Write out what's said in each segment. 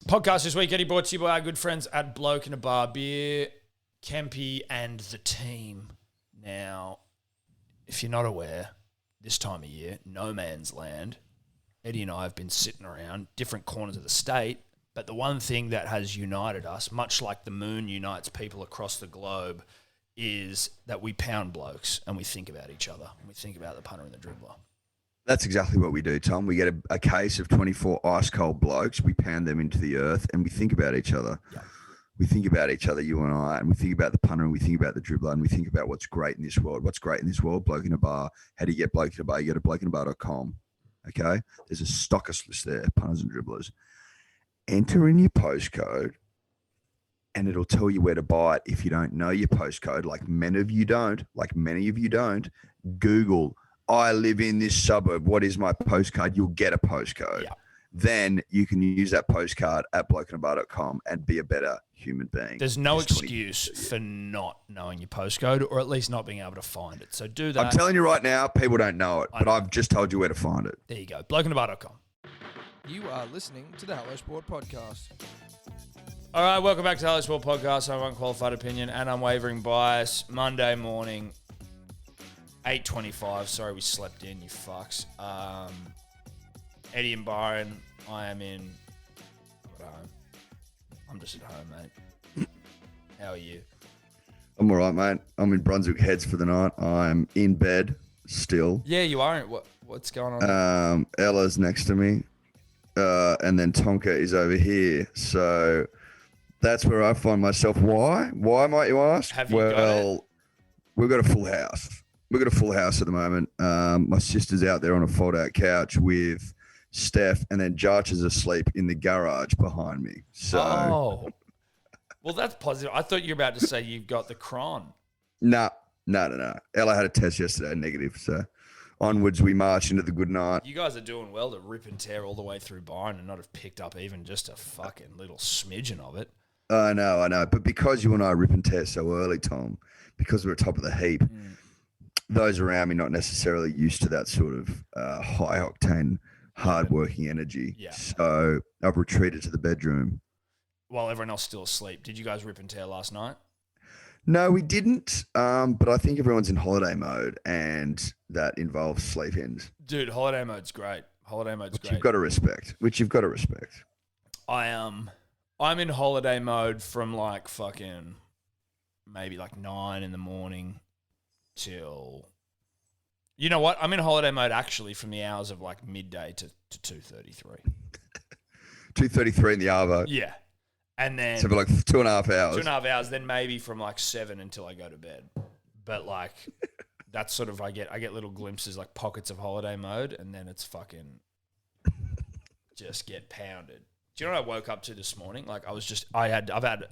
Podcast this week, Eddie, brought to you by our good friends at Bloke in a Bar Beer, Kempy and the team. Now, if you're not aware, this time of year, no man's land. Eddie and I have been sitting around different corners of the state, but the one thing that has united us, much like the moon unites people across the globe, is that we pound blokes and we think about each other. And we think about the punter and the dribbler. That's exactly what we do, Tom. We get a case of 24 ice-cold blokes, we pound them into the earth, and we think about each other. Yep. We think about each other, you and I, and we think about the punter, and we think about the dribbler, and we think about what's great in this world. What's great in this world? Bloke in a bar. How do you get bloke in a bar? You go to blokeinabar.com, okay? There's a stockist list there, punters and dribblers. Enter in your postcode, and it'll tell you where to buy it. If you don't know your postcode, like many of you don't, Google, I live in this suburb. What is my postcode? You'll get a postcode. Yeah. Then you can use that postcard at blokeinabar.com and be a better human being. There's no excuse for not knowing your postcode or at least not being able to find it. So do that. I'm telling you right now, people don't know it, but I've just told you where to find it. There you go. Blokeinabar.com. You are listening to the Hello Sport Podcast. All right, welcome back to the Hello Sport Podcast. I'm Unqualified Opinion and Unwavering Bias. Monday morning, 8:25. Sorry we slept in, you fucks. Eddie and Byron, I am in. I'm at home. I'm just at home, mate. How are you? I'm all right, mate. I'm in Brunswick Heads for the night. I'm in bed still. Yeah, you are. What's going on? Ella's next to me. And then Tonka is over here. So that's where I find myself. Why? Why, might you ask? Have you got it? We've got a full house. We've got a full house at the moment. My sister's out there on a fold-out couch with Steph, and then Jarch is asleep in the garage behind me. So, well, that's positive. I thought you were about to say you've got the cron. No. Ella had a test yesterday, negative. So onwards we march into the good night. You guys are doing well to rip and tear all the way through Byron and not have picked up even just a fucking little smidgen of it. I know. But because you and I rip and tear so early, Tom, because we're at top of the heap, those around me not necessarily used to that sort of high-octane, hard-working energy. Yeah. So I've retreated to the bedroom. While everyone else is still asleep. Did you guys rip and tear last night? No, we didn't. But I think everyone's in holiday mode, and that involves sleep-ins. Dude, holiday mode's great. Which you've got to respect. I'm in holiday mode from like fucking maybe like 9 in the morning till, you know what? I'm in holiday mode actually from the hours of like midday to 2:33. 2:33 in the Arvo. Yeah. And then so for like 2.5 hours. 2.5 hours, then maybe from like 7 until I go to bed. But like that's sort of I get little glimpses, like pockets of holiday mode, and then it's fucking just get pounded. Do you know what I woke up to this morning? Like I've had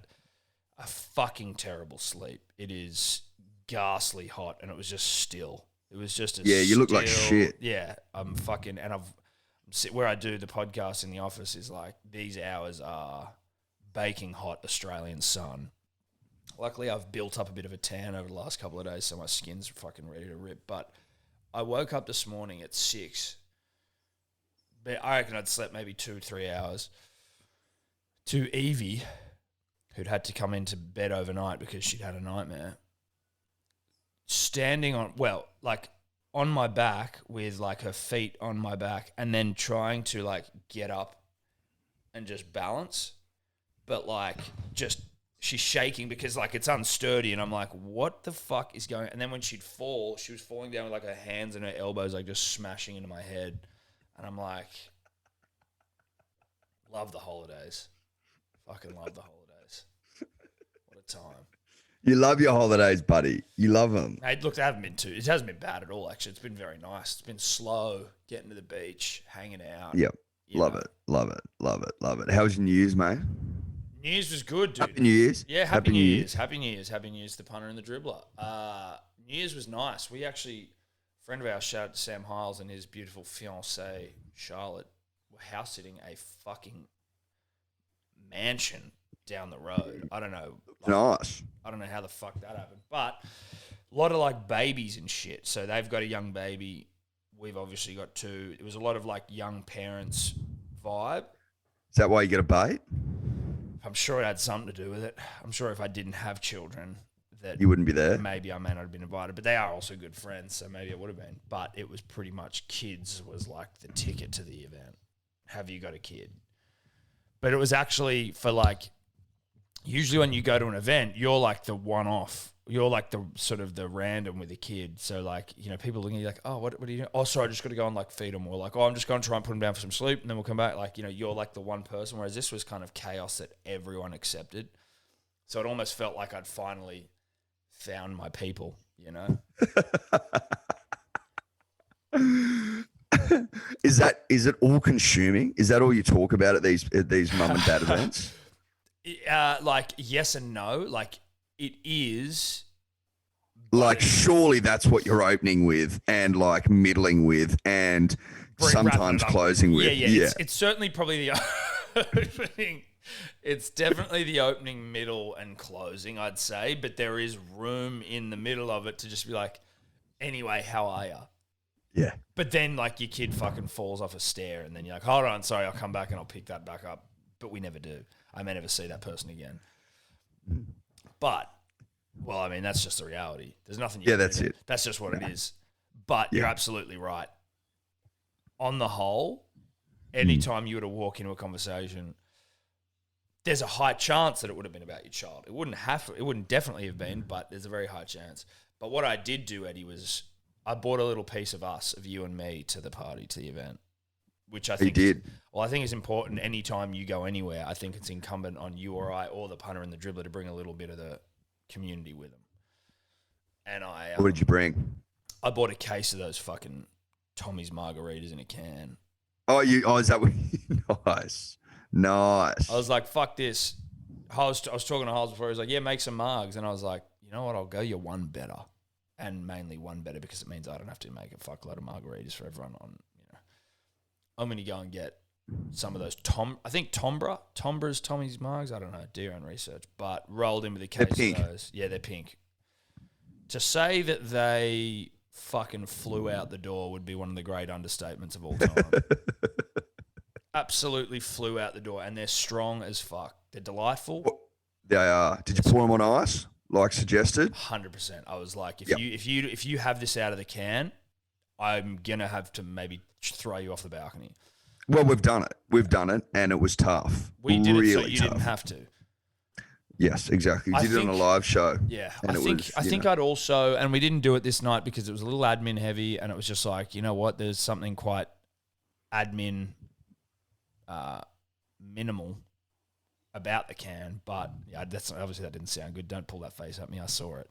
a fucking terrible sleep. It is ghastly hot, and it was just still. It was just you look like shit. Yeah, I'm fucking, and where I do the podcast in the office is like these hours are baking hot Australian sun. Luckily, I've built up a bit of a tan over the last couple of days, so my skin's fucking ready to rip. But I woke up this morning at 6. But I reckon I'd slept maybe 2-3 hours. To Evie, who'd had to come into bed overnight because she'd had a nightmare, standing on my back with like her feet on my back and then trying to like get up and just balance. But like just she's shaking because like it's unsturdy, and I'm like, what the fuck is going on? And then when she'd fall, she was falling down with like her hands and her elbows like just smashing into my head. And I'm like, love the holidays. Fucking love the holidays. What a time. You love your holidays, buddy. You love them. Hey, look, it hasn't been bad at all, actually. It's been very nice. It's been slow, getting to the beach, hanging out. Yep. Love it. How was your New Year's, mate? New Year's was good, dude. Happy New Year's. Yeah, Happy New Year's. Happy New Year's, the punter and the dribbler. New Year's was nice. We actually, a friend of ours, shout out to Sam Hiles and his beautiful fiancée, Charlotte, were house sitting a fucking mansion down the road. I don't know. Nice. I don't know how the fuck that happened. But a lot of like babies and shit. So they've got a young baby. We've obviously got 2. It was a lot of like young parents vibe. Is that why you get a bait? I'm sure it had something to do with it. I'm sure if I didn't have children, that You wouldn't be there. maybe I may not have been invited. But they are also good friends, so maybe it would have been. But it was pretty much kids was like the ticket to the event. Have you got a kid? But it was actually for like, usually when you go to an event, you're like the one-off. You're like the sort of the random with a kid. So like, you know, people looking at you like, oh, what are you doing? Oh, sorry, I just got to go and like feed them. Or like, oh, I'm just going to try and put them down for some sleep and then we'll come back. Like, you know, you're like the one person. Whereas this was kind of chaos that everyone accepted. So it almost felt like I'd finally found my people, you know? Is it all consuming? Is that all you talk about at these mum and dad events? Like yes and no. Like it is. Like surely that's what you're opening with and like middling with and sometimes closing with. Yeah. It's certainly probably the opening. It's definitely the opening, middle, and closing, I'd say. But there is room in the middle of it to just be like, anyway, how are you? Yeah. But then, like, your kid fucking falls off a stair and then you're like, hold on, sorry, I'll come back and I'll pick that back up. But we never do. I may never see that person again. But, well, I mean, that's just the reality. There's nothing you can that's do. it. That's just what it is. But you're absolutely right. On the whole, anytime you were to walk into a conversation, there's a high chance that it would have been about your child. It wouldn't definitely have been, but there's a very high chance. But what I did do, Eddie, was I bought a little piece of us, of you and me, to the party, to the event, which I think I think is important. Anytime you go anywhere, I think it's incumbent on you or I or the punter and the dribbler to bring a little bit of the community with them. And what did you bring? I bought a case of those fucking Tommy's margaritas in a can. Is that what? Nice. I was like, fuck this. I was talking to Holes before. He was like, yeah, make some margs. And I was like, you know what? I'll go you one better. And mainly one better because it means I don't have to make a fuckload of margaritas for everyone on, you know. I'm going to go and get some of those I think Tombra's Tommy's margs. I don't know. Do your own research. But rolled in with a case of those. Yeah, they're pink. To say that they fucking flew out the door would be one of the great understatements of all time. Absolutely flew out the door, and they're strong as fuck. They're delightful. They are. Did you pour them on ice, like suggested? 100%. I was like, if you have this out of the can, I'm gonna have to maybe throw you off the balcony. Well, we've done it, and it was tough. We did really it, so you tough. didn't have to. Yes, exactly. We did it on a live show. Yeah, I think I'd also, and we didn't do it this night because it was a little admin heavy, and it was just like, you know what? There's something quite admin. Minimal about the can, but yeah, that's obviously that didn't sound good. Don't pull that face at me. I saw it.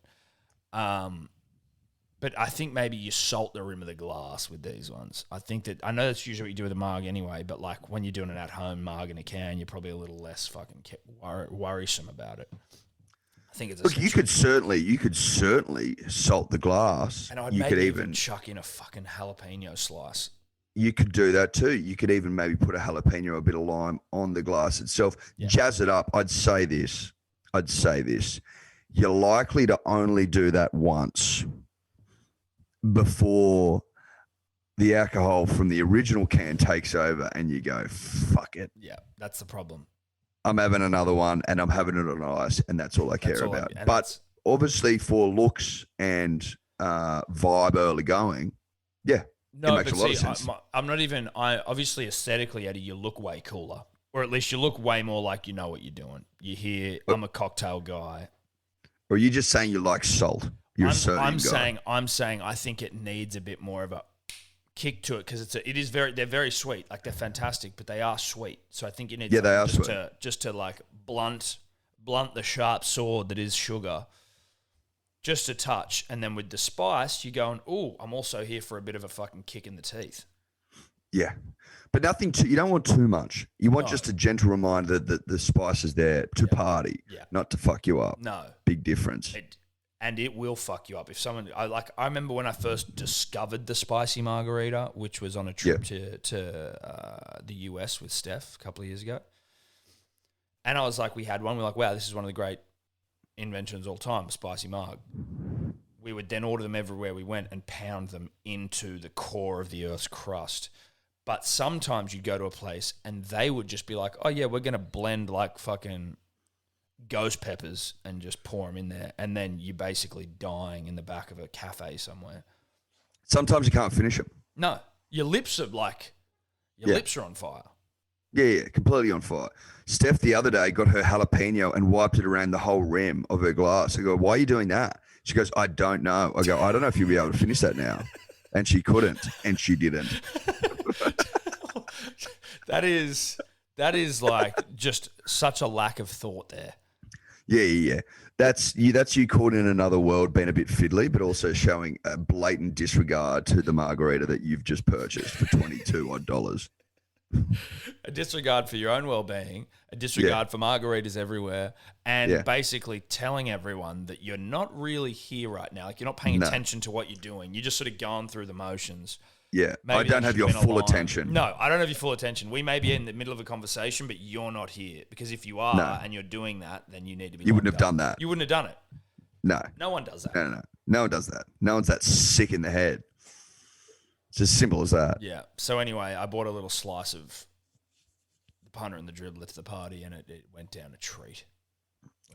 But I think maybe you salt the rim of the glass with these ones. I think that I know that's usually what you do with a marg anyway, but like when you're doing an at-home marg in a can, you're probably a little less fucking worrisome about it. I think it's. Look, you could certainly salt the glass. And I'd maybe even chuck in a fucking jalapeno slice. You could do that too. You could even maybe put a jalapeno or a bit of lime on the glass itself. Yeah. Jazz it up. I'd say this. You're likely to only do that once before the alcohol from the original can takes over and you go, fuck it. Yeah, that's the problem. I'm having another one and I'm having it on ice and that's all I care about. But obviously for looks and vibe early going, yeah. No, but see, I'm not even. Obviously, aesthetically, Eddie, you look way cooler, or at least you look way more like you know what you're doing. You hear, I'm a cocktail guy. Or are you just saying you like salt? You're a certain guy. I'm saying I think it needs a bit more of a kick to it because they're very sweet. Like they're fantastic, but they are sweet. So I think you need just to like blunt the sharp sword that is sugar. Just a touch, and then with the spice, you're going, ooh, I'm also here for a bit of a fucking kick in the teeth. Yeah. But you don't want too much. You want just a gentle reminder that the spice is there to party, not to fuck you up. No. Big difference. And it will fuck you up. If someone, I remember when I first discovered the spicy margarita, which was on a trip to the US with Steph a couple of years ago. And I was like, we had one, we're like, wow, this is one of the great inventions all time, spicy marg. We would then order them everywhere we went and pound them into the core of the Earth's crust. But sometimes you'd go to a place and they would just be like, oh yeah, we're going to blend like fucking ghost peppers and just pour them in there, and then you're basically dying in the back of a cafe somewhere. Sometimes you can't finish them. No, your lips are lips are on fire. Yeah, completely on fire. Steph the other day got her jalapeno and wiped it around the whole rim of her glass. I go, why are you doing that? She goes, I don't know. I go, I don't know if you'll be able to finish that now. And she couldn't, and she didn't. That is like just such a lack of thought there. Yeah. That's you caught in another world, being a bit fiddly, but also showing a blatant disregard to the margarita that you've just purchased for $22 odd. A disregard for your own well-being, a disregard for margaritas everywhere, and basically telling everyone that you're not really here right now. Like, you're not paying attention to what you're doing. You're just sort of going through the motions. Yeah, Maybe I don't have your full attention. No, I don't have your full attention. We may be in the middle of a conversation, but you're not here. Because if you are and you're doing that, then you need to be. You wouldn't have done that. You wouldn't have done it. No. No one does that. No one does that. No one's that sick in the head. It's as simple as that. Yeah. So anyway, I bought a little slice of the punter and the dribbler to the party, and it went down a treat.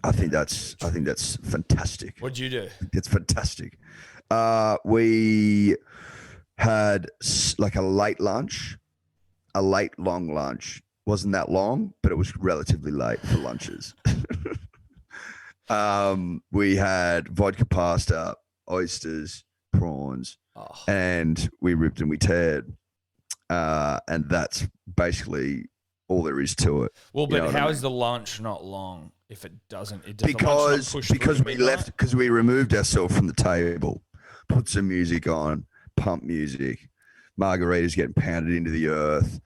I think that's fantastic. What'd you do? It's fantastic. We had like a late lunch, a late long lunch. Wasn't that long, but it was relatively late for lunches. We had vodka pasta, oysters, prawns, and we ripped and we teared. And that's basically all there is to it. Well, but how is the lunch not long if it doesn't? Because we removed ourselves from the table, put some music on, pump music, margaritas getting pounded into the earth.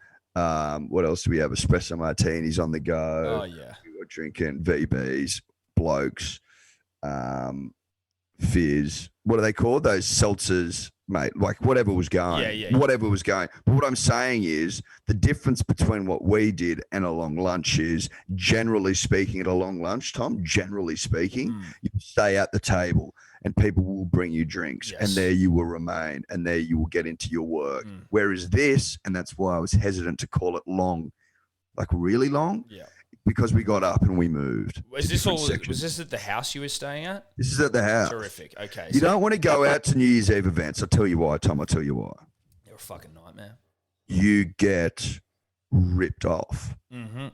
What else do we have? Espresso martinis on the go. Oh yeah, we were drinking VBs, blokes, fizz. What are they called? Those seltzers, mate. Like whatever was going. Yeah. Whatever was going. But what I'm saying is the difference between what we did and a long lunch is, generally speaking, at a long lunch, Tom, generally speaking, you stay at the table and people will bring you drinks, and there you will remain, and there you will get into your work. Whereas this, and that's why I was hesitant to call it long, like really long, because we got up and we moved. Was this at the house you were staying at? This is at the house. Terrific. Okay. You don't want to go out to New Year's Eve events. I'll tell you why, Tom. I'll tell you why. You're a fucking nightmare. You get ripped off. Mm-hmm.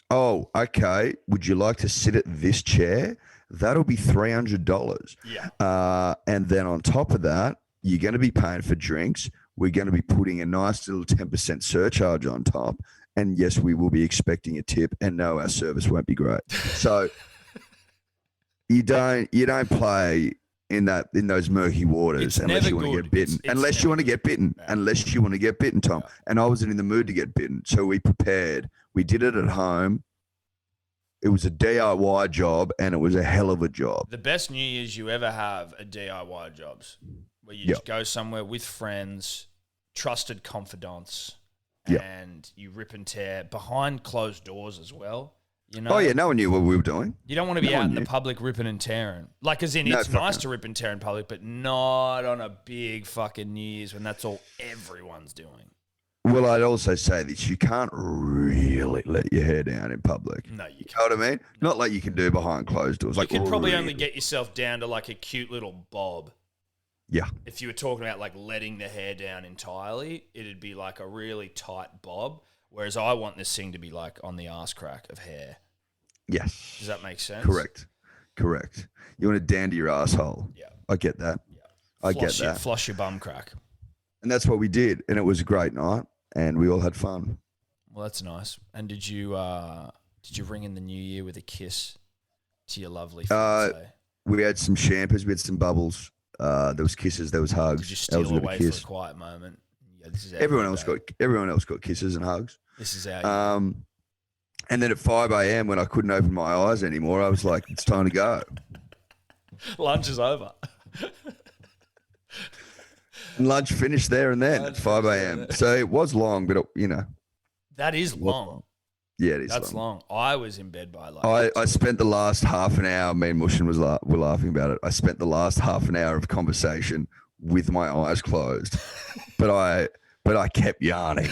Oh, okay. Would you like to sit at this chair? That'll be $300. Yeah. And then on top of that, you're going to be paying for drinks. We're going to be putting a nice little 10% surcharge on top. And yes, we will be expecting a tip. And no, our service won't be great. So you don't play in those murky waters unless you want to get bitten. Unless you want to get bitten. Unless you want to get bitten, Tom. And I wasn't in the mood to get bitten. So we prepared. We did it at home. It was a DIY job, and it was a hell of a job. The best New Year's you ever have are DIY jobs, where you just go somewhere with friends, trusted confidants, and you rip and tear behind closed doors as well. You know? Oh, yeah, no one knew what we were doing. You don't want to be out in the public ripping and tearing. Like, as in, it's nice to rip and tear in public, but not on a big fucking New Year's when that's all everyone's doing. Well, I'd also say this. You can't really let your hair down in public. No, you can't. You know what I mean? Not like you can do behind closed doors. You like can probably only get yourself down to like a cute little bob. Yeah. If you were talking about like letting the hair down entirely, it'd be like a really tight bob. Whereas I want this thing to be like on the arse crack of hair. Yes. Does that make sense? Correct. You want to dandy your asshole. Yeah. I get that. Yeah. I get that. Flush your bum crack. And that's what we did. And it was a great night. And we all had fun. Well, that's nice. And did you ring in the new year with a kiss to your lovely fiancé? We had some champers, we had some bubbles. There was kisses, there was hugs. Did you steal away for a quiet moment? Yeah, this is everyone else got kisses and hugs. This is how. And then at 5 a.m. when I couldn't open my eyes anymore, I was like, "It's time to go." Lunch is over. And lunch finished there and then at 5 a.m. So it was long, but that is long. Yeah, it is. That's long. I was in bed by like. I spent the last half an hour. Me and Mushin were laughing about it. I spent the last half an hour of conversation with my eyes closed, but I kept yarning.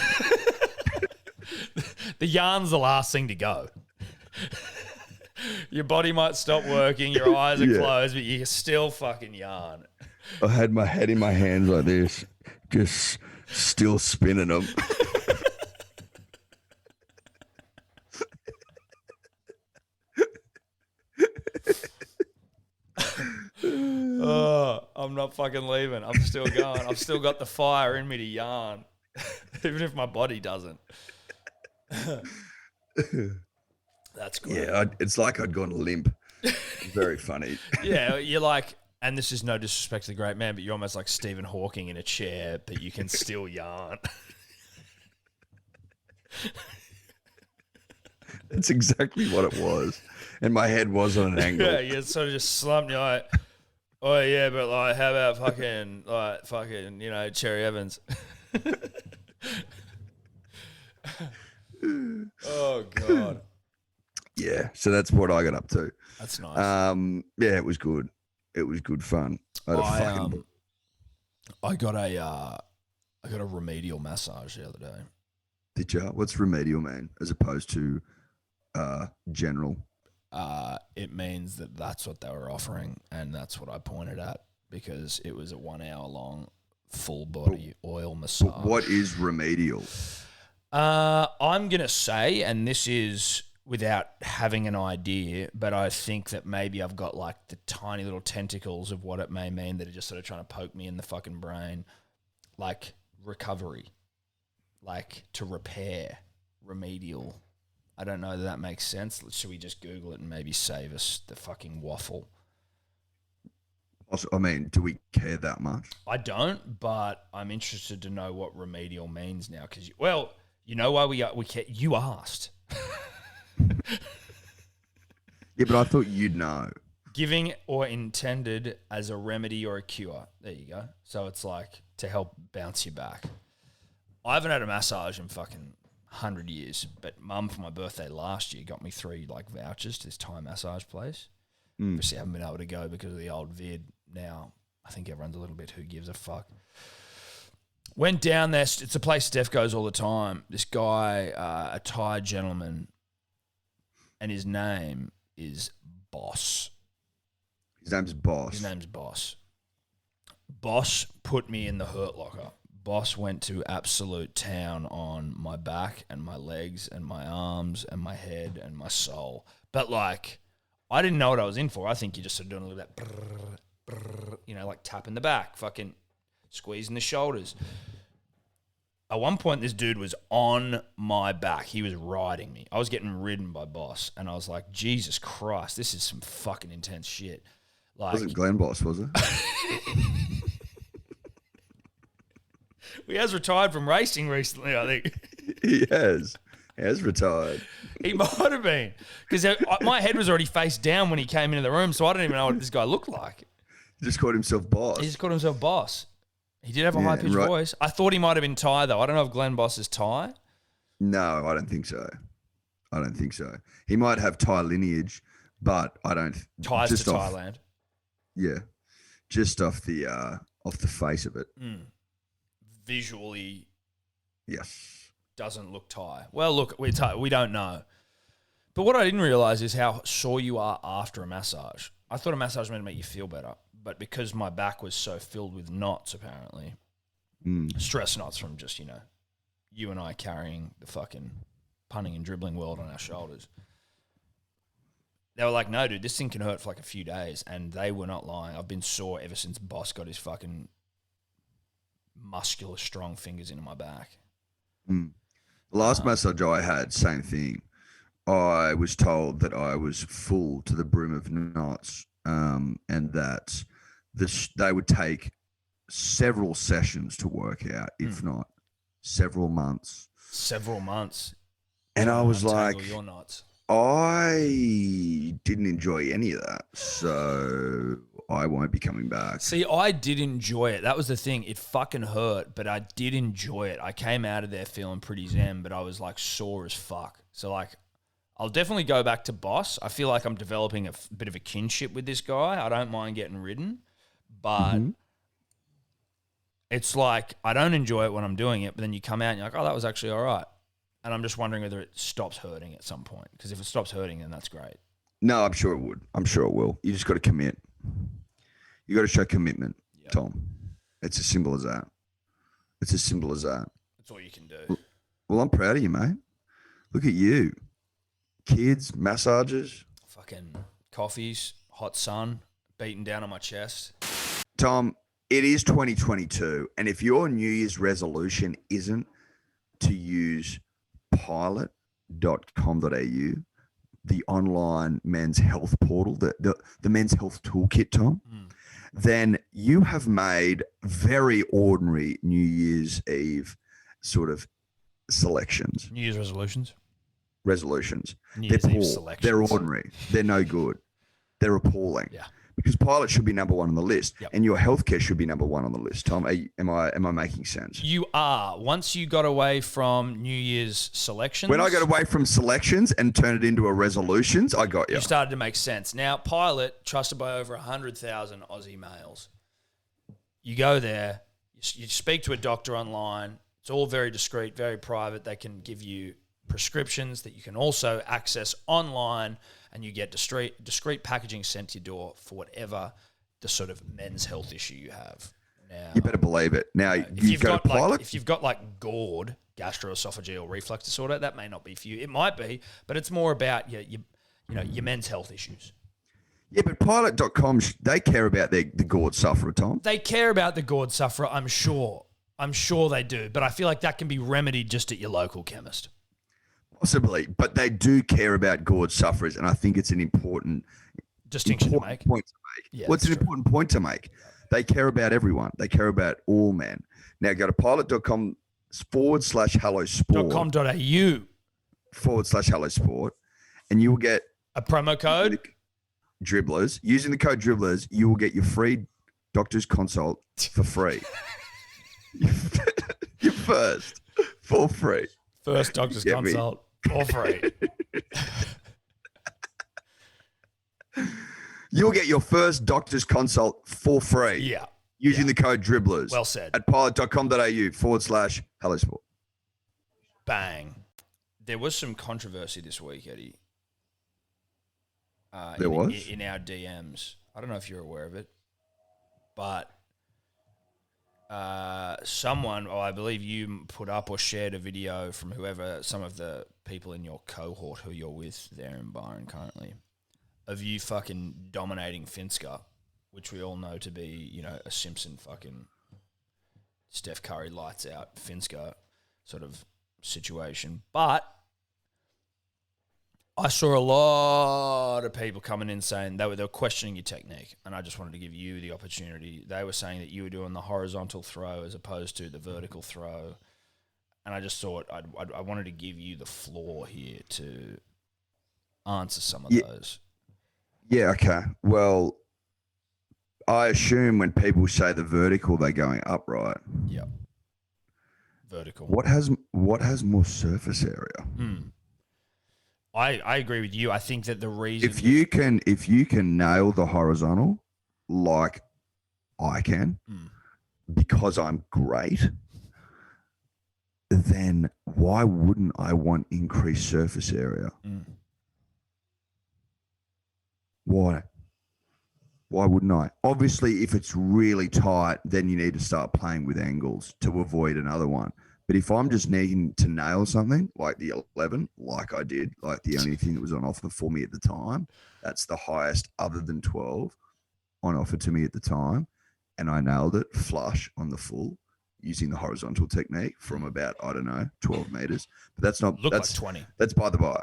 The yarn's the last thing to go. Your body might stop working, your eyes are Yeah. closed, but you still fucking yarn. I had my head in my hands like this, just still spinning them. Oh, I'm not fucking leaving. I'm still going. I've still got the fire in me to yarn, even if my body doesn't. That's great. Yeah, it's like I'd gone limp. Very funny. Yeah, you're like, and this is no disrespect to the great man, but you're almost like Stephen Hawking in a chair, but you can still yarn. That's exactly what it was. And my head was on an angle. Yeah, you sort of just slumped. You're like, oh yeah, but like, how about fucking, you know, Cherry Evans? Oh God. Yeah, so that's what I got up to. That's nice. Yeah, it was good. It was good fun. I got a remedial massage the other day. Did you? What's remedial mean as opposed to general? It means that's what they were offering, and that's what I pointed at because it was a 1 hour long full body oil massage. But what is remedial? I'm gonna say, and this is without having an idea, but I think that maybe I've got like the tiny little tentacles of what it may mean that are just sort of trying to poke me in the fucking brain, like recovery, like to repair, remedial. I don't know that that makes sense. Should we just Google it and maybe save us the fucking waffle? Also, I mean, do we care that much? I don't, but I'm interested to know what remedial means now. Because, well, you know why we care? You asked. Yeah, but I thought you'd know. Giving or intended as a remedy or a cure. There you go. So it's like to help bounce you back. I haven't had a massage in fucking 100 years, but Mum for my birthday last year got me 3 like vouchers to this Thai massage place. Obviously, I haven't been able to go because of the old vid. Now I think everyone's a little bit who gives a fuck. Went down there. It's a place Steph goes all the time. This guy, a Thai gentleman, and his name is Boss. His name's Boss. His name's Boss. Boss put me in the hurt locker. Boss went to absolute town on my back and my legs and my arms and my head and my soul. But like, I didn't know what I was in for. I think you're just sort of doing a little bit, brrr, brrr, you know, like tapping the back, fucking squeezing the shoulders. At one point, this dude was on my back. He was riding me. I was getting ridden by Boss, and I was like, Jesus Christ, this is some fucking intense shit. Like, Wasn't Glenn Boss, was it? He has retired from racing recently, I think. He has. He has retired. He might have been. Because my head was already face down when he came into the room, so I don't even know what this guy looked like. He just called himself Boss. He just called himself Boss. He did have a high-pitched voice. I thought he might have been Thai, though. I don't know if Glenn Boss is Thai. No, I don't think so. I don't think so. He might have Thai lineage, but I don't. Ties to Thailand. Yeah, just off the face of it. Visually, yes, doesn't look Thai. Well, look, we don't know. But what I didn't realise is how sore you are after a massage. I thought a massage was meant to make you feel better, but because my back was so filled with knots, apparently, stress knots from just, you know, you and I carrying the fucking punting and dribbling world on our shoulders. They were like, no, dude, this thing can hurt for like a few days. And they were not lying. I've been sore ever since Boss got his fucking muscular, strong fingers into my back. The last massage I had, same thing. I was told that I was full to the brim of knots, and that they would take several sessions to work out, if not several months. Several months. And I was like, your knots. I didn't enjoy any of that, so I won't be coming back. See, I did enjoy it. That was the thing. It fucking hurt, but I did enjoy it. I came out of there feeling pretty zen, but I was like sore as fuck. So like, I'll definitely go back to Boss. I feel like I'm developing a bit of a kinship with this guy. I don't mind getting ridden, but it's like I don't enjoy it when I'm doing it, but then you come out and you're like, oh, that was actually all right. And I'm just wondering whether it stops hurting at some point. Because if it stops hurting, then that's great. No, I'm sure it would. I'm sure it will. You just got to commit. You got to show commitment, Tom. It's as simple as that. It's as simple as that. That's all you can do. Well, I'm proud of you, mate. Look at you. Kids, massages. Fucking coffees, hot sun, beating down on my chest. Tom, it is 2022, and if your New Year's resolution isn't to use pilot.com.au, the online men's health portal, the men's health toolkit, Tom, then you have made very ordinary New Year's Eve sort of selections. New Year's resolutions. They're poor. They're ordinary. They're no good. They're appalling. Yeah. Because pilot should be number one on the list, Yep. and your healthcare should be number one on the list. Tom, am I making sense? You are. Once you got away from New Year's selections. When I got away from selections and turned it into a resolutions, I got you. You started to make sense. Now, Pilot, trusted by over 100,000 Aussie males. You go there, you speak to a doctor online. It's all very discreet, very private. They can give you prescriptions that you can also access online, and you get discreet packaging sent to your door for whatever the sort of men's health issue you have. Now, You better believe it. Now, you go to pilot. if you've got like GORD, gastroesophageal reflux disorder, that may not be for you. It might be, but it's more about your men's health issues. Yeah, but pilot.com, they care about the GORD sufferer, Tom. They care about the GORD sufferer, I'm sure. I'm sure they do, but I feel like that can be remedied just at your local chemist. Possibly, but they do care about GORD sufferers, and I think it's an important Distinction to make. point to make. Yeah, Well, it's an important point to make. They care about everyone. They care about all men. Now go to pilot.com/hello sport .com.au /hello sport, and you will get a promo code. dribblers. Using the code dribblers, you will get your free doctor's consult for free. Your first for free. First doctor's consult for free. You'll get your first doctor's consult for free. Yeah. Using the code dribblers. Well said. At pilot.com.au /hello sport. Bang. There was some controversy this week, Eddie. There was? In our DMs. I don't know if you're aware of it, but someone, I believe you put up or shared a video from whoever, some of the people in your cohort who you're with there in Byron currently, of you fucking dominating Finska, which we all know to be, a Simpson fucking Steph Curry lights out Finska sort of situation. But I saw a lot of people coming in saying they were questioning your technique, and I just wanted to give you the opportunity. They were saying that you were doing the horizontal throw as opposed to the vertical throw, and I just thought I wanted to give you the floor here to answer some of those. Yeah, okay. Well, I assume when people say the vertical, they're going upright. Yep. Vertical. What has more surface area? I agree with you. I think that the reason If you can nail the horizontal like I can, because I'm great, then why wouldn't I want increased surface area? Why? Why wouldn't I? Obviously, if it's really tight, then you need to start playing with angles to avoid another one. But if I'm just needing to nail something like the 11, like I did, like the only thing that was on offer for me at the time, that's the highest other than 12 on offer to me at the time. And I nailed it flush on the full using the horizontal technique from about, 12 meters. But that's not, that's like 20. That's by the by.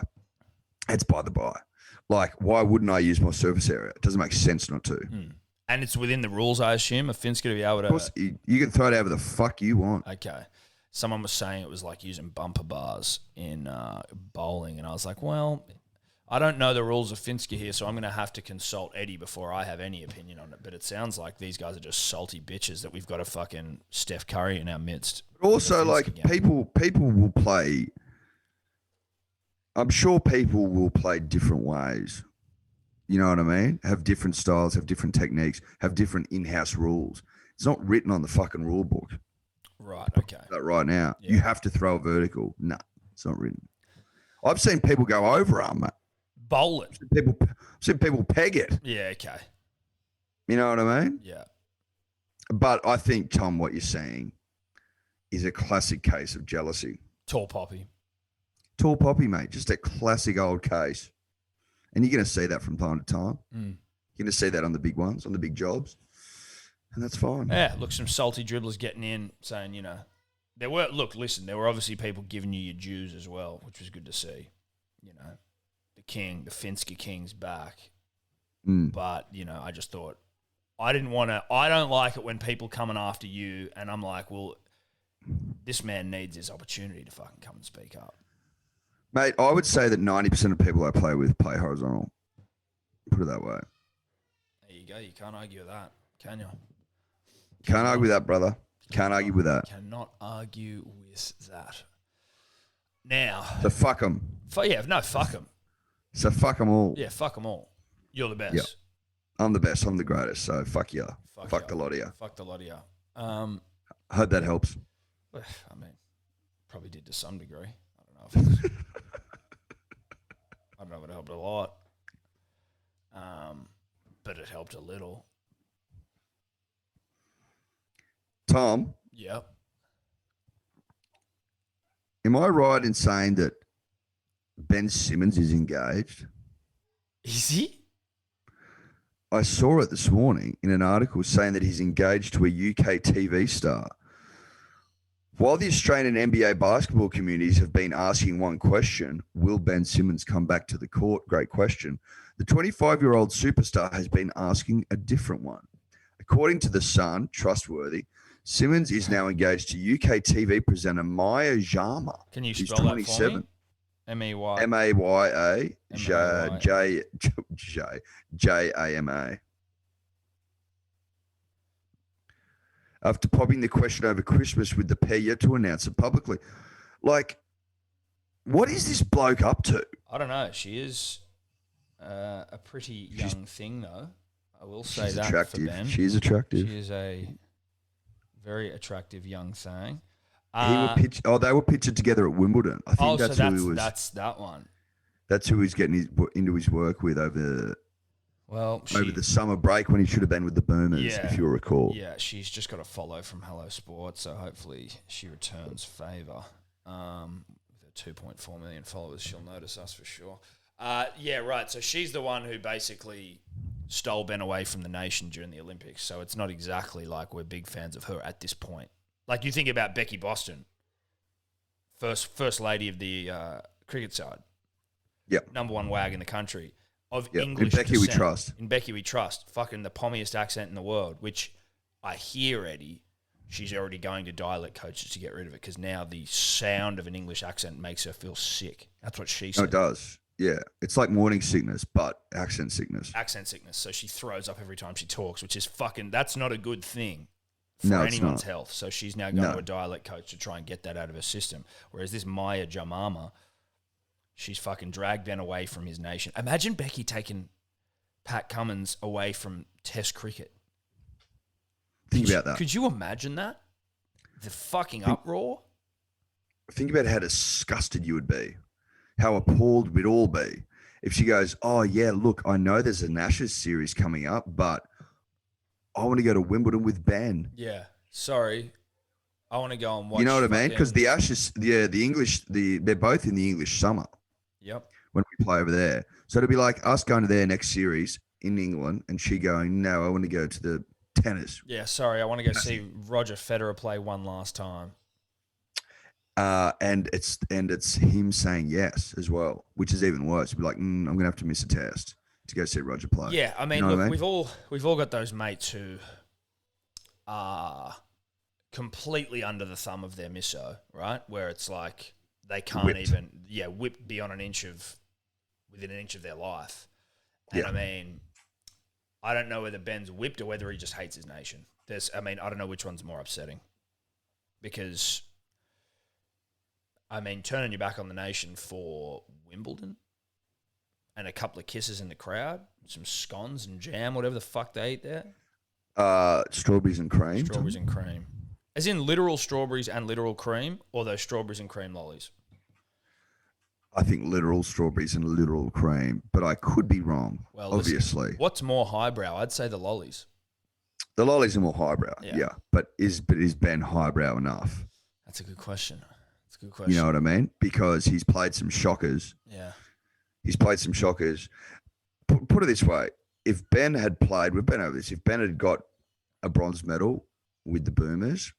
It's by the by. Like, why wouldn't I use more surface area? It doesn't make sense not to. And it's within the rules, I assume. A Fin's going to be able to... Of course, you can throw it however the fuck you want. Okay. Someone was saying it was like using bumper bars in bowling, and I was like, well, I don't know the rules of Finska here, so I'm going to have to consult Eddie before I have any opinion on it. But it sounds like these guys are just salty bitches that we've got a fucking Steph Curry in our midst. But also, like, people will play... I'm sure people will play different ways. You know what I mean? Have different styles, have different techniques, have different in-house rules. It's not written on the fucking rule book. Right, okay. That right now. Yeah. You have to throw a vertical. No, it's not written. I've seen people go over arm, mate. Bowl it. I've seen people peg it. Yeah, okay. You know what I mean? Yeah. But I think, Tom, what you're saying is a classic case of jealousy. Tall poppy. Tall poppy, mate. Just a classic old case. And you're going to see that from time to time. Mm. You're going to see that on the big ones, on the big jobs. And that's fine. Yeah, look, some salty dribblers getting in saying, there were obviously people giving you your dues as well, which was good to see. The Finska King's back. Mm. But, I just thought, I don't like it when people coming after you and I'm like, well, this man needs his opportunity to fucking come and speak up. Mate, I would say that 90% of people I play with play horizontal. Put it that way. There you go. You can't argue with that, can you? Can't argue with that, brother. Can't argue with that. Cannot argue with that. Now. So fuck them. Fuck them. So fuck them all. Yeah, fuck them all. You're the best. Yeah. I'm the best. I'm the greatest. So fuck you. Fuck the lot of you. Fuck the lot of you. I hope that helps. I mean, probably did to some degree. I don't know if it helped a lot. But it helped a little. Tom? Yep. Am I right in saying that Ben Simmons is engaged? Is he? I saw it this morning in an article saying that he's engaged to a UK TV star. While the Australian and NBA basketball communities have been asking one question, will Ben Simmons come back to the court? Great question. The 25-year-old superstar has been asking a different one. According to The Sun, trustworthy, Simmons is now engaged to UK TV presenter Maya Jama. Can you She's spell 27. that for me? M-A-Y. M-A-Y-A-J-A-M-A. After popping the question over Christmas with the pair yet to announce it publicly. Like, what is this bloke up to? I don't know. She is a pretty young thing, though. I will say She's that attractive. for Ben. She's attractive. She is a very attractive young thing. They were pictured together at Wimbledon. I think that's who he was. That's that one. That's who he's getting into his work with over the summer break when he should have been with the Boomers, if you'll recall. Yeah, she's just got a follow from Hello Sports, so hopefully she returns favour. With her 2.4 million followers, she'll notice us for sure. Yeah, right. So she's the one who basically stole Ben away from the nation during the Olympics. So it's not exactly like we're big fans of her at this point. Like you think about Becky Boston, first lady of the cricket side. Yep. Number one wag in the country. In English Becky descent. we trust. In Becky we trust. Fucking the pommiest accent in the world, which I hear, Eddie, she's already going to dialect coaches to get rid of it because now the sound of an English accent makes her feel sick. That's what she said. No, it does. Yeah. It's like morning sickness, but accent sickness. Accent sickness. So she throws up every time she talks, which is that's not a good thing for No, it's anyone's not. health. So she's now going to a dialect coach to try and get that out of her system. Whereas this Maya Jamama, she's fucking dragged Ben away from his nation. Imagine Becky taking Pat Cummins away from Test cricket. Think about that. Could you imagine that? The fucking uproar? Think about how disgusted you would be. How appalled we'd all be. If she goes, oh, yeah, look, I know there's an Ashes series coming up, but I want to go to Wimbledon with Ben. Yeah. Sorry. I want to go and watch. You know what I mean? Because the Ashes, the English, they're both in the English summer. Yep. When we play over there. So it'll be like us going to their next series in England and she going, no, I want to go to the tennis. Yeah, sorry. I want to go see Roger Federer play one last time. And it's him saying yes as well, which is even worse. It'd be like, I'm going to have to miss a test to go see Roger play. Yeah, I mean, you know look, what I mean? we've all got those mates who are completely under the thumb of their misso, right? Where it's like they can't whipped beyond within an inch of their life. And I mean, I don't know whether Ben's whipped or whether he just hates his nation. I don't know which one's more upsetting. Because, I mean, turning your back on the nation for Wimbledon and a couple of kisses in the crowd, some scones and jam, whatever the fuck they eat there. Strawberries and cream. Strawberries and cream. As in literal strawberries and literal cream, or those strawberries and cream lollies? I think literal strawberries and literal cream, but I could be wrong. Well, obviously, listen, what's more highbrow? I'd say the lollies. the lollies are more highbrow. Yeah. Yeah, but is Ben highbrow enough? That's a good question. That's a good You question. know what I mean? Because he's played some shockers. Yeah. He's played some shockers. Put it this way: if Ben had played, we've been over this. If Ben had got a bronze medal with the Boomers,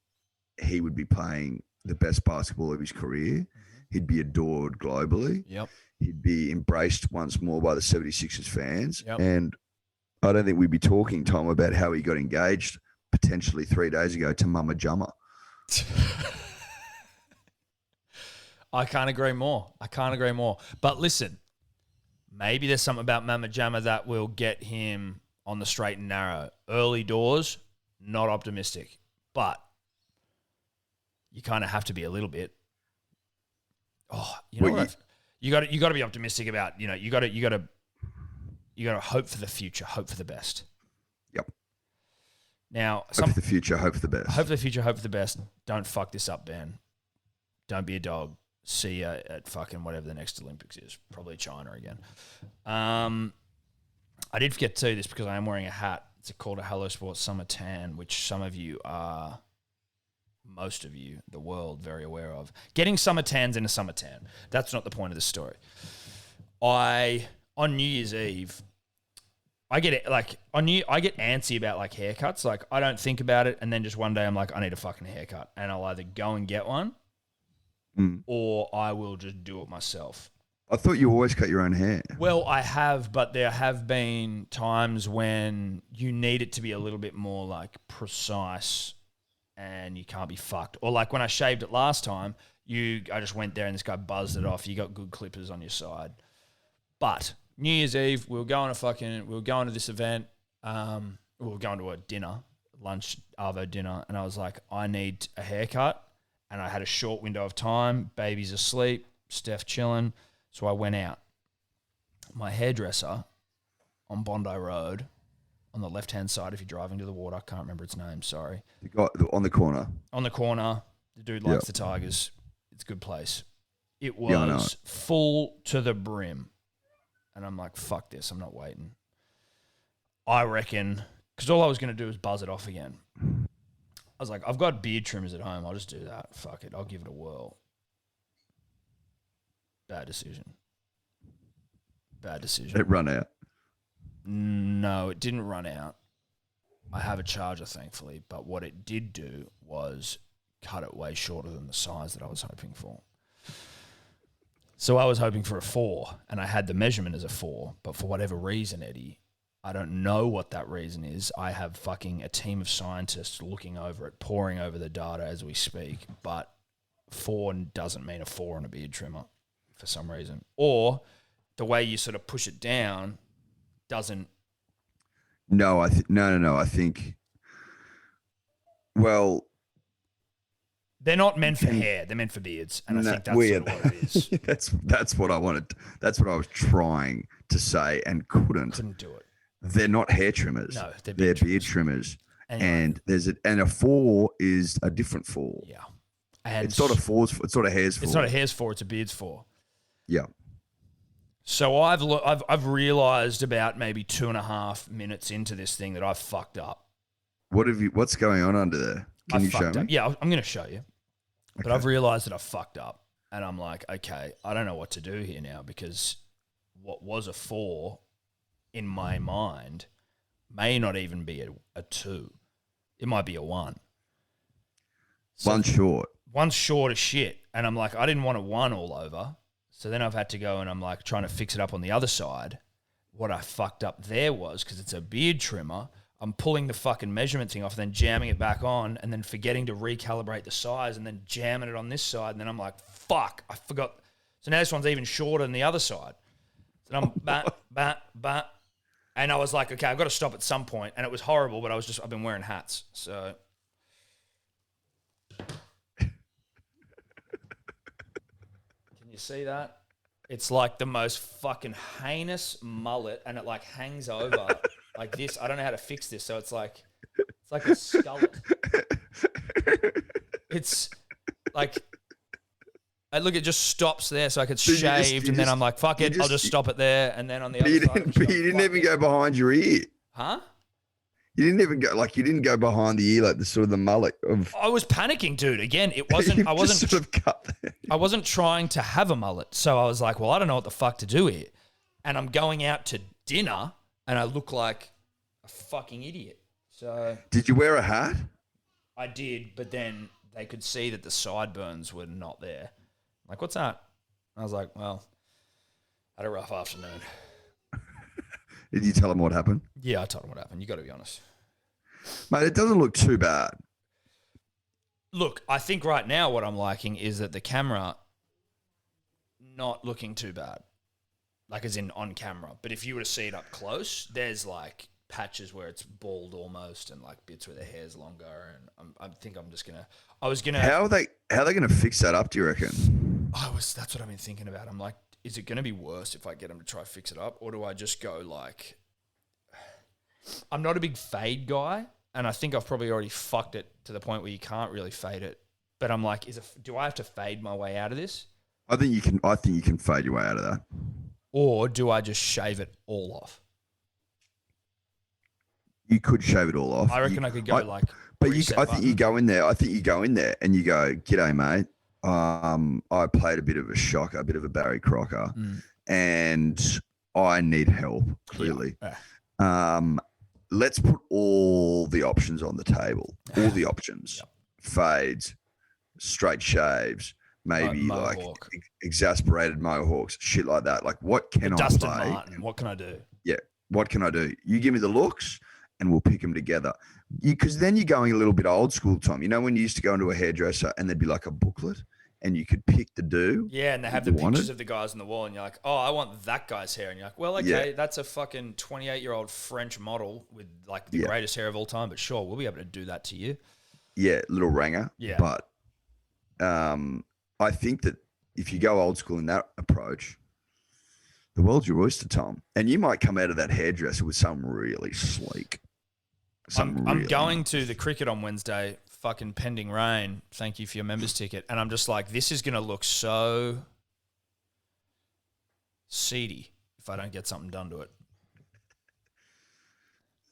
he would be playing the best basketball of his career. He'd be adored globally. Yep. He'd be embraced once more by the 76ers fans. Yep. And I don't think we'd be talking, Tom, about how he got engaged potentially 3 days ago to Mama Jumma. I can't agree more. But listen, maybe there's something about Mama Jamma that will get him on the straight and narrow. Early doors, not optimistic. But you kind of have to be a little bit. Oh, you know what? You got to be optimistic about. You got to hope for the future, hope for the best. Yep. Now, hope for the future, hope for the best. Hope for the future, hope for the best. Don't fuck this up, Ben. Don't be a dog. See ya at fucking whatever the next Olympics is. Probably China again. I did forget to tell you this because I am wearing a hat. It's called a Hello Sports Summer Tan, which some of you are, most of you, the world, very aware of. Getting summer tans in a summer tan. That's not the point of the story. On New Year's Eve, I get antsy about like haircuts. Like I don't think about it, and then just one day I'm like, I need a fucking haircut, and I'll either go and get one, or I will just do it myself. I thought you always cut your own hair. Well, I have, but there have been times when you need it to be a little bit more like precise, and you can't be fucked. Or like when I shaved it last time, I just went there and this guy buzzed it off. You got good clippers on your side, but New Year's Eve, we were going to this event. We were going to a dinner, lunch, Arvo dinner, and I was like, I need a haircut. And I had a short window of time. Baby's asleep, Steph chilling. So I went out. My hairdresser on Bondi Road, on the left-hand side if you're driving to the water, I can't remember its name, sorry. The guy on the corner. On the corner. The dude likes the Tigers. It's a good place. It was full to the brim. And I'm like, fuck this, I'm not waiting. I reckon, because all I was going to do was buzz it off again. I was like, I've got beard trimmers at home. I'll just do that. Fuck it. I'll give it a whirl. Bad decision. It run out. No, it didn't run out. I have a charger, thankfully. But what it did do was cut it way shorter than the size that I was hoping for. So I was hoping for a 4, and I had the measurement as a 4. But for whatever reason, Eddie, I don't know what that reason is. I have fucking a team of scientists looking over it, poring over the data as we speak. But 4 doesn't mean a 4 on a beard trimmer for some reason. Or the way you sort of push it down doesn't. No, no. I think, well, they're not meant for hair. They're meant for beards, and I think that's sort of what it is. That's what I wanted. That's what I was trying to say and couldn't do it. They're not hair trimmers. No, they're beard trimmers. Anyway. And a 4 is a different 4. Yeah, and it's not a 4. It's not a hair's 4. It's not a hair's 4. It's a beard's 4. Yeah. So I've realized about maybe 2.5 minutes into this thing that I've fucked up. What's going on under there? Can you show me? Yeah, I'm going to show you. But Okay. I've realized that I've fucked up. And I'm like, okay, I don't know what to do here now, because what was a 4 in my mind may not even be a 2. It might be a 1. So One short. One's short as shit. And I'm like, I didn't want a 1 all over. So then I've had to go and I'm like trying to fix it up on the other side. What I fucked up there was, because it's a beard trimmer, I'm pulling the fucking measurement thing off and then jamming it back on and then forgetting to recalibrate the size and then jamming it on this side. And then I'm like, fuck, I forgot. So now this one's even shorter than the other side. So I'm bat. And I was like, okay, I've got to stop at some point. And it was horrible, but I've been wearing hats. So. Can you see that? It's like the most fucking heinous mullet, and it like hangs over like this. I don't know how to fix this, so it's like a skullet. It's like Look, it just stops there, so I could So you just- shaved, you and then just- I'm like, fuck you it, I'll just stop it there, and then on the But other you side, didn't, I'm just but like, you didn't fuck even it. go behind your ear. Huh? You didn't even go you didn't go behind the ear like the sort of the mullet of. I was panicking, dude. Again, it wasn't. You've I wasn't. just sort of cut there. I wasn't trying to have a mullet, so I was like, well, I don't know what the fuck to do here, and I'm going out to dinner, and I look like a fucking idiot. So Did you wear a hat? I did, but then they could see that the sideburns were not there. Like, what's that? I was like, well, I had a rough afternoon. Did you tell them what happened? Yeah, I told him what happened. You got to be honest. Mate, it doesn't look too bad. Look, I think right now what I'm liking is that the camera not looking too bad, like as in on camera. But if you were to see it up close, there's like patches where it's bald almost, and like bits where the hair's longer. And I think I'm just gonna. I was gonna. How are they going to fix that up, do you reckon? That's what I've been thinking about. I'm like, is it going to be worse if I get them to try fix it up, or do I just go like? I'm not a big fade guy, and I think I've probably already fucked it to the point where you can't really fade it. But I'm like, do I have to fade my way out of this, I think you can fade your way out of that. or do I just shave it all off? You could shave it all off. I reckon I could go like. But reset I think you button. go in there. I think you go in there and you go, "G'day, mate. I played a bit of a shocker, a bit of a Barry Crocker, and I need help. Clearly, Yeah. let's put all the options on the table. All the options: fades, straight shaves, maybe like Mohawk. exasperated mohawks, shit like that. Like, what can I Dustin play? Martin. What can I do? Yeah, what can I do? You give me the looks, and we'll pick them together. Because then you're going a little bit old school, Tom. You know when you used to go into a hairdresser and there'd be like a booklet, and you could pick the do. Yeah, and they have the you pictures wanted. of the guys on the wall, and you're like, oh, I want that guy's hair. And you're like, well, okay, that's a fucking 28-year-old French model with like the greatest hair of all time, but sure, we'll be able to do that to you. Yeah, little ranger. Yeah. But I think that if you go old school in that approach, the world's your oyster, Tom. And you might come out of that hairdresser with something really sleek. I'm going to the cricket on Wednesday, fucking pending rain. Thank you for your members ticket. And I'm just like, this is going to look so seedy if I don't get something done to it.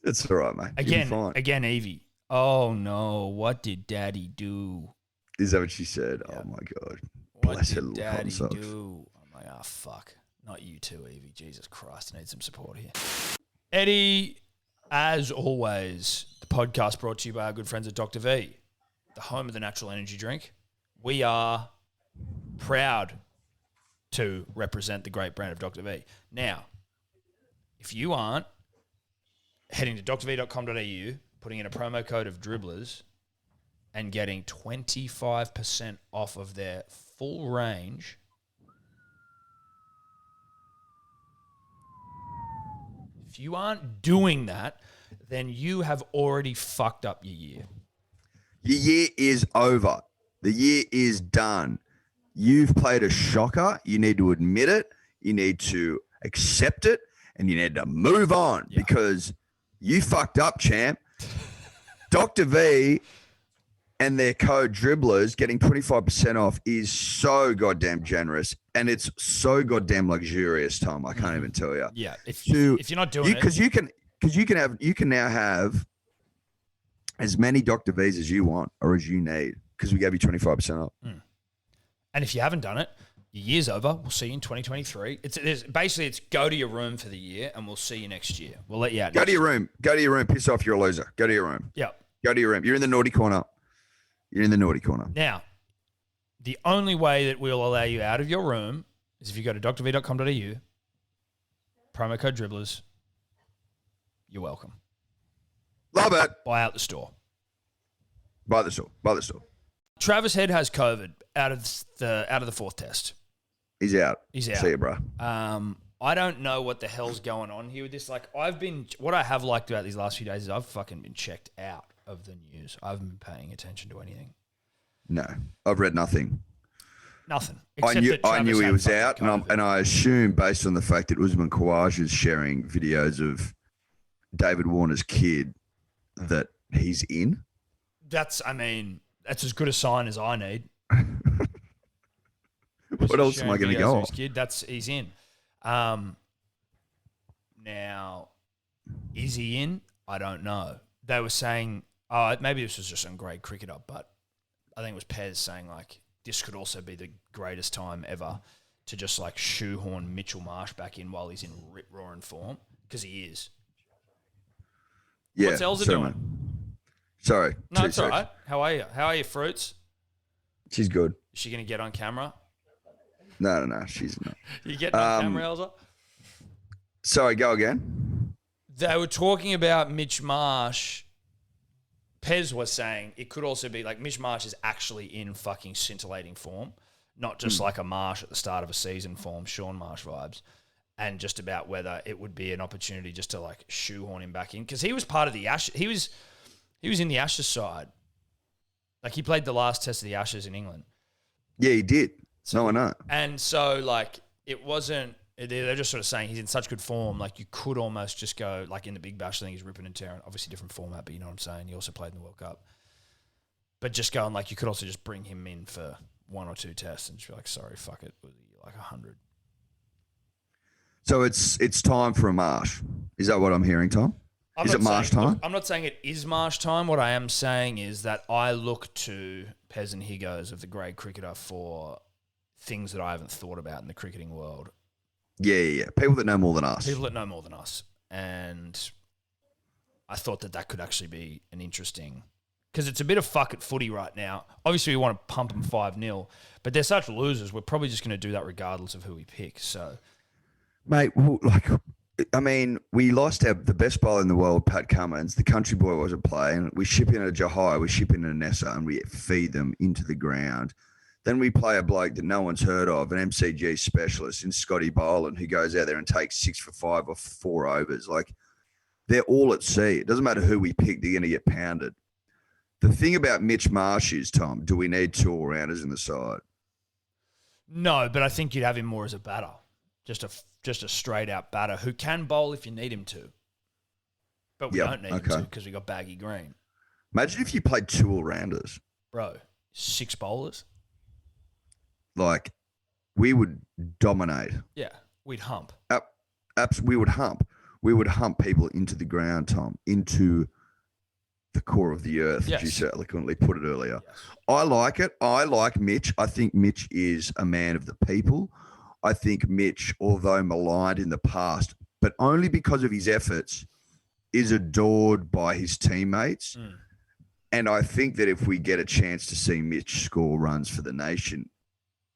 It's all right, mate. You'll be fine. Again, Evie. Oh no, what did Daddy do? Is that what she said? Yeah. Oh my God. What Bless her did little cotton Daddy socks. do? I'm like, oh fuck. Not you too, Evie. Jesus Christ, I need some support here. Eddie, as always, the podcast brought to you by our good friends at Dr. V, the home of the natural energy drink. We are proud to represent the great brand of Dr. V. Now, if you aren't, heading to drv.com.au, putting in a promo code of Dribblers, and getting 25% off of their full range. If you aren't doing that, then you have already fucked up your year. Your year is over. The year is done. You've played a shocker. You need to admit it. You need to accept it. And you need to move on because you fucked up, champ. Dr. V and their code Dribblers getting 25% off is so goddamn generous. And it's so goddamn luxurious, Tom. I can't even tell you. Yeah. If you're not doing it. Because you can now have as many Dr. V's as you want or as you need because we gave you 25% off. And if you haven't done it, your year's over. We'll see you in 2023. It's go to your room for the year and we'll see you next year. We'll let you out. Go to your room. Go to your room. Piss off. You're a loser. Go to your room. Yeah. Go to your room. You're in the naughty corner. You're in the naughty corner. Now, the only way that we'll allow you out of your room is if you go to drv.com.au, promo code Dribblers. You're welcome. Love it. Buy out the store. Buy the store. Buy the store. Travis Head has COVID out of the fourth test. He's out. He's out. See you, bro. I don't know what the hell's going on here with this. Like, what I have liked about these last few days is I've fucking been checked out of the news. I haven't been paying attention to anything. No, I've read nothing. Nothing. I knew he was out, COVID. and I assume based on the fact that Usman Khawaja is sharing videos of David Warner's kid that he's in. That's as good a sign as I need. What else am I going to go off? Kid, he's in. Now, is he in? I don't know. They were saying, maybe this was just some great cricketer, but I think it was Pez saying like this could also be the greatest time ever to just like shoehorn Mitchell Marsh back in while he's in rip-roaring form, because he is. Yeah. What's Elsa doing? Sorry. No, it's all right. How are you? How are you, Fruits? She's good. Is she going to get on camera? No, she's not. You getting on camera, Elsa? Sorry, go again. They were talking about Mitch Marsh. Pez was saying it could also be like Mitch Marsh is actually in fucking scintillating form, not just like a Marsh at the start of a season form, Sean Marsh vibes, and just about whether it would be an opportunity just to like shoehorn him back in, because he was part of the Ashes. He was in the Ashes side. Like he played the last test of the Ashes in England. Yeah, he did. No, I know. And so like it wasn't. They're just sort of saying he's in such good form, like you could almost just go, like in the Big Bash, I think he's ripping and tearing. Obviously different format, but you know what I'm saying? He also played in the World Cup. But just going, like, you could also just bring him in for one or two tests and just be like, sorry, fuck it, like 100. So it's time for a Marsh. Is that what I'm hearing, Tom? Is it Marsh time? Look, I'm not saying it is Marsh time. What I am saying is that I look to Pez and Higgos of the grade cricketer for things that I haven't thought about in the cricketing world. Yeah. People that know more than us. And I thought that could actually be an interesting... Because it's a bit of fuck at footy right now. Obviously, we want to pump them 5-0, but they're such losers. We're probably just going to do that regardless of who we pick. So, mate, we lost the best bowler in the world, Pat Cummins. The country boy wasn't playing. We ship in a Jahai, we ship in a Nessa, and we feed them into the ground. Then we play a bloke that no one's heard of, an MCG specialist in Scotty Boland, who goes out there and takes 6 for 5 or 4 overs. Like, they're all at sea. It doesn't matter who we pick, they're going to get pounded. The thing about Mitch Marsh is, Tom, do we need 2 all-rounders in the side? No, but I think you'd have him more as a batter. Just a straight-out batter who can bowl if you need him to. But we don't need him to because we got Baggy Green. Imagine if you played 2 all-rounders. Bro, 6 bowlers? Like, we would dominate. Yeah, we'd hump. We would hump. We would hump people into the ground, Tom, into the core of the earth, as you so eloquently put it earlier. Yes. I like it. I like Mitch. I think Mitch is a man of the people. I think Mitch, although maligned in the past, but only because of his efforts, is adored by his teammates. Mm. And I think that if we get a chance to see Mitch score runs for the nation,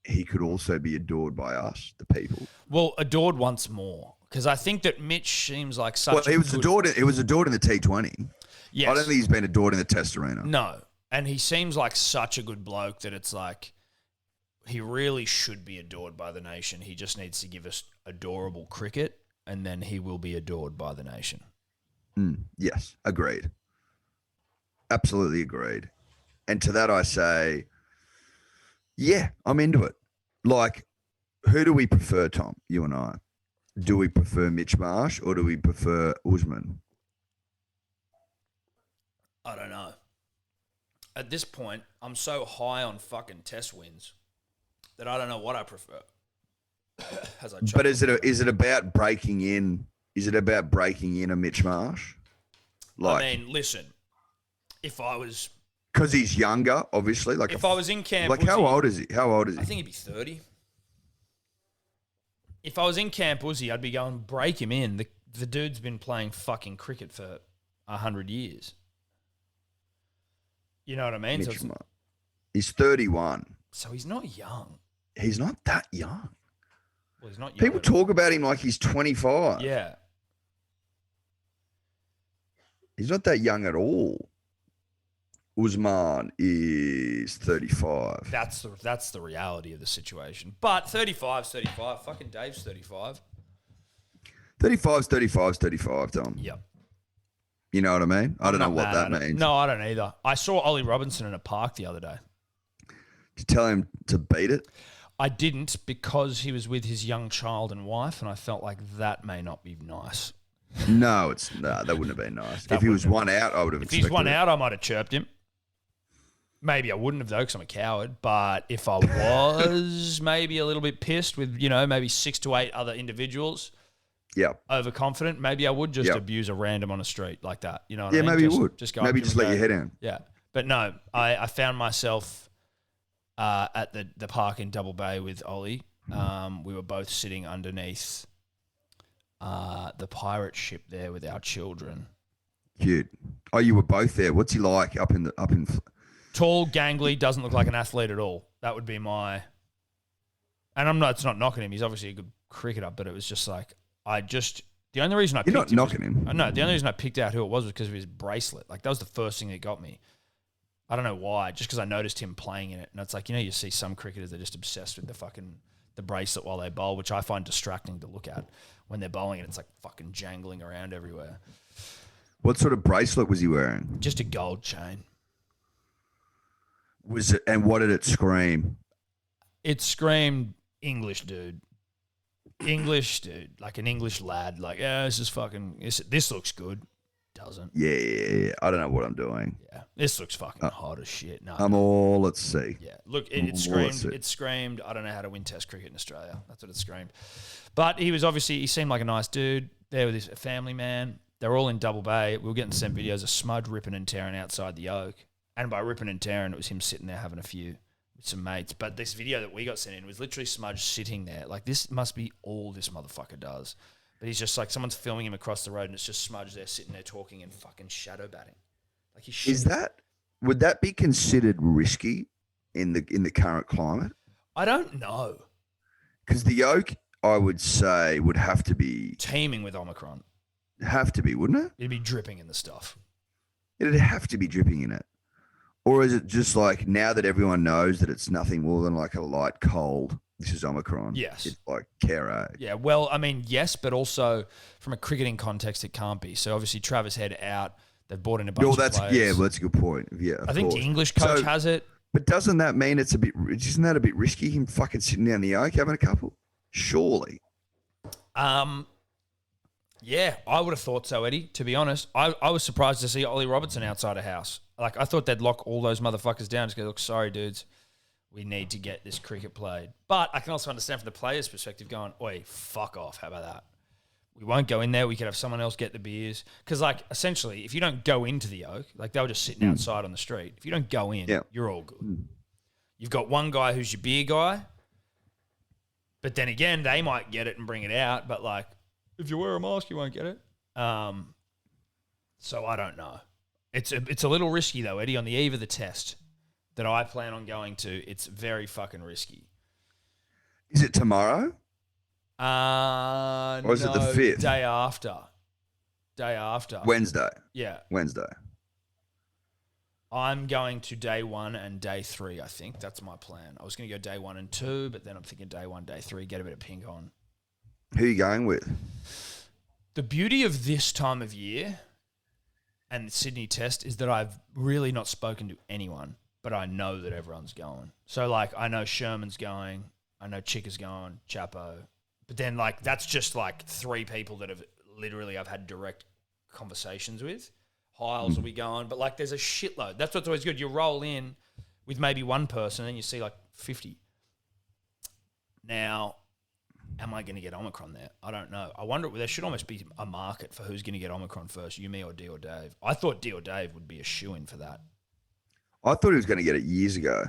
he could also be adored by us, the people. Well, adored once more, because I think that Mitch seems like such. Well, he was adored. It was adored in the T20. Yes. I don't think he's been adored in the Test arena. No, and he seems like such a good bloke that it's like he really should be adored by the nation. He just needs to give us adorable cricket, and then he will be adored by the nation. Yes, agreed. Absolutely agreed. And to that I say, yeah, I'm into it. Like, who do we prefer, Tom, you and I? Do we prefer Mitch Marsh or do we prefer Usman? I don't know. At this point, I'm so high on fucking test wins that I don't know what I prefer. But is it about breaking in? Is it about breaking in a Mitch Marsh? Like, I mean, listen, if I was... Because he's younger, obviously. Like, if I was in camp... Like, how old is he? I think he'd be 30. If I was in Camp Uzi, I'd be going, break him in. The dude's been playing fucking cricket for 100 years. You know what I mean? He's 31. So he's not young. He's not that young. Well, he's not young. People talk about him like he's 25. Yeah. He's not that young at all. Usman is 35. That's the reality of the situation. But 35's 35. Fucking Dave's 35. 35's 35, Tom. Yep. You know what I mean? I don't know what that means. No, I don't either. I saw Ollie Robinson in a park the other day. Did you tell him to beat it? I didn't, because he was with his young child and wife, and I felt like that may not be nice. No, that wouldn't have been nice. If he was one out, I would have expected If he's one out, I might have chirped him. Maybe I wouldn't have though, because I'm a coward. But if I was maybe a little bit pissed with, maybe 6 to 8 other individuals, overconfident, maybe I would just abuse a random on a street like that. You know what I mean? Maybe you would. Just go maybe just let your head in. Yeah. But no, I found myself at the park in Double Bay with Ollie. We were both sitting underneath the pirate ship there with our children. Cute. Oh, you were both there. What's he like up in? Tall, gangly, doesn't look like an athlete at all. That would be my. And it's not knocking him. He's obviously a good cricketer, but it was just like the only reason I picked You're not knocking him. No, the only reason I picked out who it was because of his bracelet. Like that was the first thing that got me. I don't know why, just because I noticed him playing in it, and it's like you see some cricketers they're just obsessed with the bracelet while they bowl, which I find distracting to look at when they're bowling, and it's like fucking jangling around everywhere. What sort of bracelet was he wearing? Just a gold chain. Was it? And what did it scream? It screamed English dude. English dude, like an English lad. Like, this looks good. Doesn't. Yeah. I don't know what I'm doing. Yeah, this looks fucking hot as shit. No, I'm all. Let's see. Yeah, look, it screamed. It screamed. I don't know how to win Test cricket in Australia. That's what it screamed. But he seemed like a nice dude. There with his family man. They're all in Double Bay. We were getting sent videos of Smudge ripping and tearing outside the Oak. And by ripping and tearing, it was him sitting there having a few with some mates. But this video that we got sent in was literally Smudge sitting there. Like, this must be all this motherfucker does. But he's just like, someone's filming him across the road and it's just Smudge there sitting there talking and fucking shadow batting. Like Would that be considered risky in the current climate? I don't know. Because the Oak, I would say, would have to be... teeming with Omicron. Have to be, wouldn't it? It'd be dripping in the stuff. It'd have to be dripping in it. Or is it just like now that everyone knows that it's nothing more than like a light cold, this is Omicron? Yes. It's like care. Yeah, well, I mean, yes, but also from a cricketing context, it can't be. So obviously Travis Head out. They've brought in a bunch of players. Yeah, well, that's a good point. Yeah, I think the English coach has it. But doesn't that mean isn't that a bit risky, him fucking sitting down the Oak having a couple? Surely. Yeah, I would have thought so, Eddie, to be honest. I was surprised to see Ollie Robertson outside a house. Like, I thought they'd lock all those motherfuckers down. Just go, look, sorry, dudes. We need to get this cricket played. But I can also understand from the player's perspective going, oi, fuck off. How about that? We won't go in there. We could have someone else get the beers. Because, like, essentially, if you don't go into the Oak, like, they were just sitting outside on the street. If you don't go in, you're all good. You've got one guy who's your beer guy. But then again, they might get it and bring it out. But, like, if you wear a mask, you won't get it. So I don't know. It's a little risky, though, Eddie, on the eve of the test that I plan on going to. It's very fucking risky. Is it tomorrow? Or is it the 5th? Day after. Wednesday. Yeah. Wednesday. I'm going to day 1 and day 3, I think. That's my plan. I was going to go day 1 and 2, but then I'm thinking day 1, day 3, get a bit of pink on. Who are you going with? The beauty of this time of year and the Sydney test is that I've really not spoken to anyone, but I know that everyone's going. So, like, I know Sherman's going. I know Chicka's going, Chapo. But then, like, that's just, like, 3 people that have literally I've had direct conversations with. Hiles will be going. But, like, there's a shitload. That's what's always good. You roll in with maybe one person and you see, like, 50. Now, am I going to get Omicron there? I don't know. I wonder, there should almost be a market for who's going to get Omicron first, you, me, or D or Dave. I thought D or Dave would be a shoo-in for that. I thought he was going to get it years ago.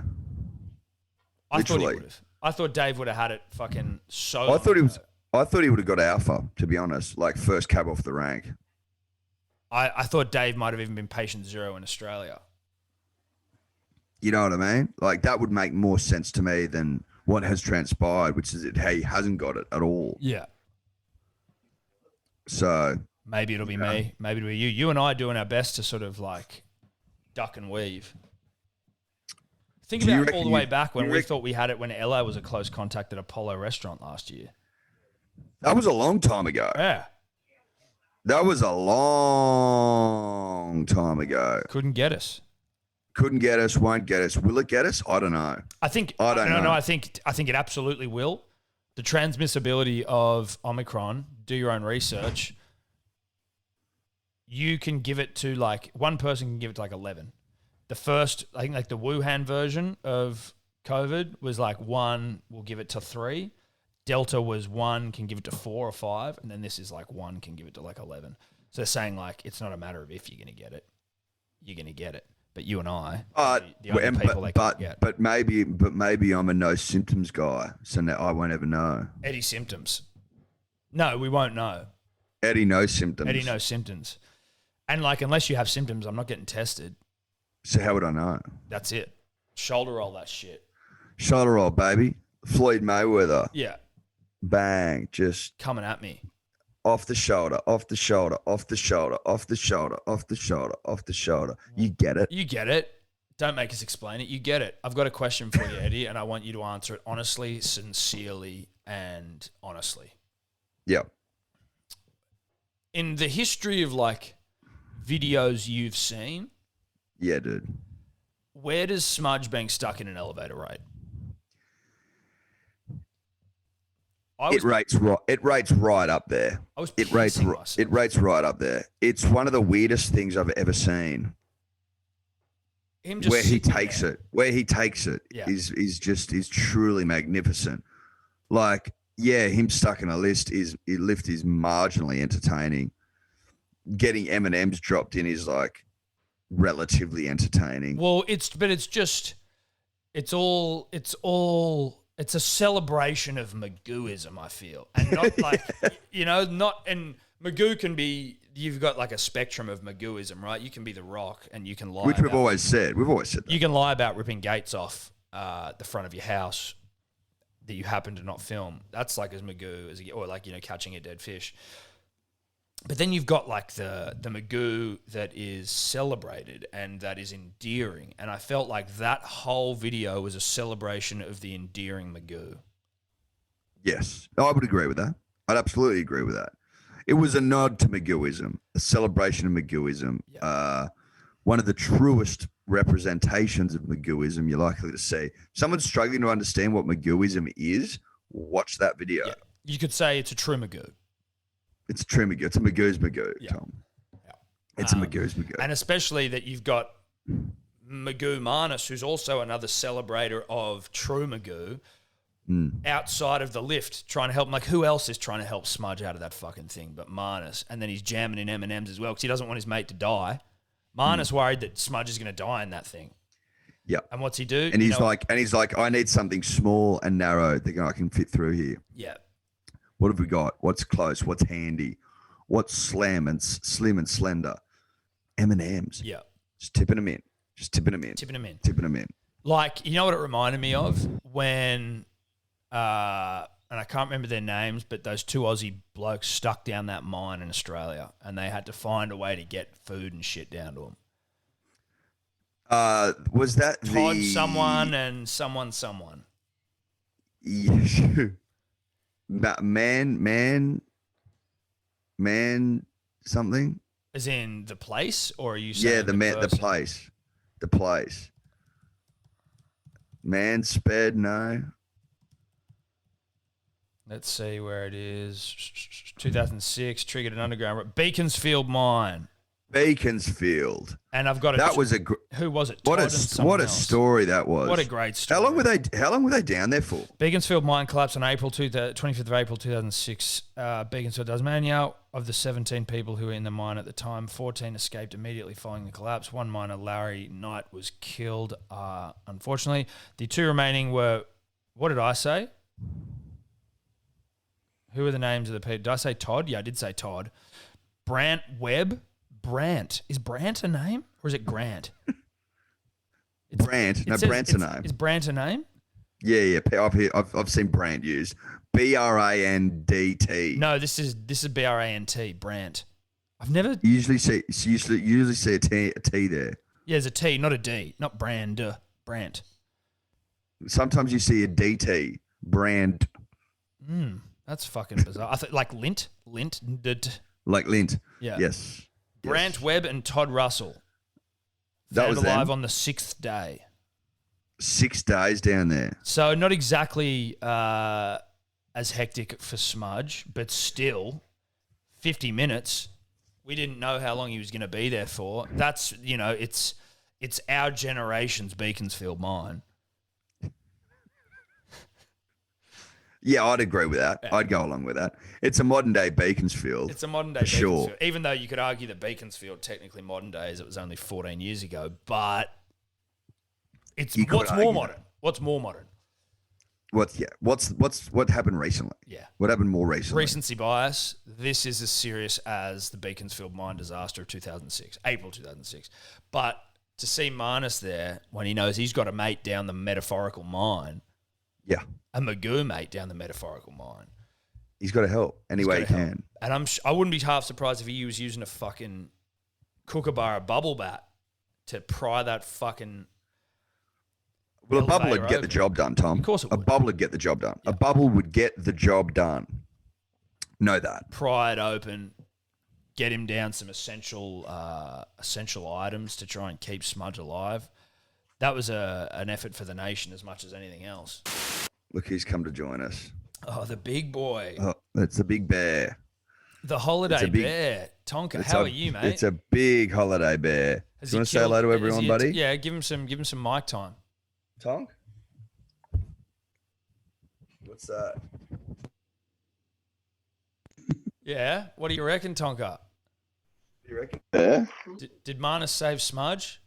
I thought he would have. I thought Dave would have had it fucking so I thought he would have got alpha, to be honest, like first cab off the rank. I thought Dave might have even been patient 0 in Australia. You know what I mean? Like, that would make more sense to me than what has transpired, which is that he hasn't got it at all. Yeah. So maybe it'll be me. Maybe it'll be you. You and I doing our best to sort of like duck and weave. Think about all the way back when we thought we had it when Ella was a close contact at Apollo restaurant last year. That was a long time ago. Yeah. That was a long time ago. Couldn't get us. Couldn't get us, won't get us. Will it get us? I don't know. I don't know. No, I think it absolutely will. The transmissibility of Omicron, do your own research. You can give it to like, one person can give it to like 11. the first, I think like the Wuhan version of COVID was like 1, we'll give it to 3. Delta was 1, can give it to 4 or 5. And then this is like 1, can give it to like 11. So they're saying like, it's not a matter of if you're going to get it. You're going to get it. But you and I, the only people they can't get. But maybe I'm a no symptoms guy. So now I won't ever know. Eddie symptoms. No, we won't know. Eddie no symptoms. Eddie no symptoms. And like, unless you have symptoms, I'm not getting tested. So how would I know? That's it. Shoulder roll that shit. Shoulder roll, baby. Floyd Mayweather. Yeah. Bang. Just coming at me. Off the shoulder, off the shoulder, off the shoulder, off the shoulder, off the shoulder, off the shoulder. You get it. You get it. Don't make us explain it. You get it. I've got a question for you, Eddie, and I want you to answer it honestly, sincerely, and honestly. Yeah. In the history of like videos you've seen, yeah, dude, where does smudge being stuck in an elevator rate? It rates right up there. It rates right up there. It's one of the weirdest things I've ever seen. Where he takes it is truly magnificent. Like, yeah, him stuck in a lift is marginally entertaining. Getting M&Ms dropped in is like relatively entertaining. Well, it's a celebration of Magooism, I feel. And not like, and Magoo can be, you've got like a spectrum of Magooism, right? You can be The Rock and you can lie. Which we've always said that. You can lie about ripping gates off the front of your house that you happen to not film. That's like as Magoo, or like, catching a dead fish. But then you've got like the Magoo that is celebrated and that is endearing. And I felt like that whole video was a celebration of the endearing Magoo. Yes. I would agree with that. I'd absolutely agree with that. It was a nod to Magooism, a celebration of Magooism. Yep. One of the truest representations of Magooism you're likely to see. Someone struggling to understand what Magooism is, watch that video. Yeah. You could say it's a true Magoo. It's a true Magoo. It's a Magoo's Magoo, Tom. Yeah. It's a Magoo's Magoo. And especially that you've got Magoo Marnus, who's also another celebrator of true Magoo, outside of the lift trying to help him. Like, who else is trying to help Smudge out of that fucking thing but Marnus? And then he's jamming in M&Ms as well because he doesn't want his mate to die. Marnus worried that Smudge is going to die in that thing. Yeah. And what's he do? And he's like, I need something small and narrow that I can fit through here. Yeah. What have we got? What's close? What's handy? What's slim and slender? M&Ms. Yeah. Just tipping them in. Like, you know what it reminded me of? When, and I can't remember their names, but those 2 Aussie blokes stuck down that mine in Australia and they had to find a way to get food and shit down to them. Was that Todd someone and someone? Yeah. Man, something. As in the place, or are you saying the place. Man sped, no. Let's see where it is. 2006 triggered an underground Beaconsfield mine. Beaconsfield. And I've got that was a who was it? What a story that was. What a great story. How long were they down there for? Beaconsfield mine collapsed on 25th of April 2006. Beaconsfield, Tasmania. Of the 17 people who were in the mine at the time, 14 escaped immediately following the collapse. One miner, Larry Knight, was killed. Unfortunately, the 2 remaining were. What did I say? Who are the names of the people? Did I say Todd? Yeah, I did say Todd. Brant Webb. Brant. Is Brant a name? Or is it Grant? Brant's a name. Is Brant a name? Yeah. I've seen Brant used. BRANDT. No, this is BRANT. Brant. I've never. You usually see a T there. Yeah, there's a T, not a D. Not brand. Brant. Sometimes you see a DT. Brand. That's fucking bizarre. I thought like lint. Like lint. Yeah. Yes. Brant Webb and Todd Russell. That was alive them? On the 6th day. 6 days down there. So not exactly as hectic for Smudge, but still 50 minutes. We didn't know how long he was going to be there for. That's, it's our generation's Beaconsfield mine. Yeah, I'd agree with that. I'd go along with that. It's a modern day Beaconsfield. It's a modern day for Beaconsfield. sure. Even though you could argue that Beaconsfield technically modern day as it was only 14 years ago, but it's what's more modern? What's more modern? What happened recently? Yeah. What happened more recently? Recency bias. This is as serious as the Beaconsfield mine disaster of 2006, April 2006. But to see Marnus there when he knows he's got a mate down the metaphorical mine. Yeah. A Magoo mate down the metaphorical mine. He's got to help any way he can. And I wouldn't be half surprised if he was using a fucking Kookaburra bubble bat to pry that fucking... Well, a bubble would get the job done, Tom. Of course it would. A bubble would get the job done. Yeah. A bubble would get the job done. Know that. Pry it open, get him down some essential items to try and keep Smudge alive. That was an effort for the nation as much as anything else. Look who's come to join us. Oh, the big boy. Oh, that's the big bear. The holiday bear. Tonka, how are you, mate? It's a big holiday bear. Do you want to say hello to everyone, buddy? Yeah, give him some mic time. Tonk? What's that? Yeah, what do you reckon, Tonka? Do you reckon? Yeah. Did Marnus save Smudge?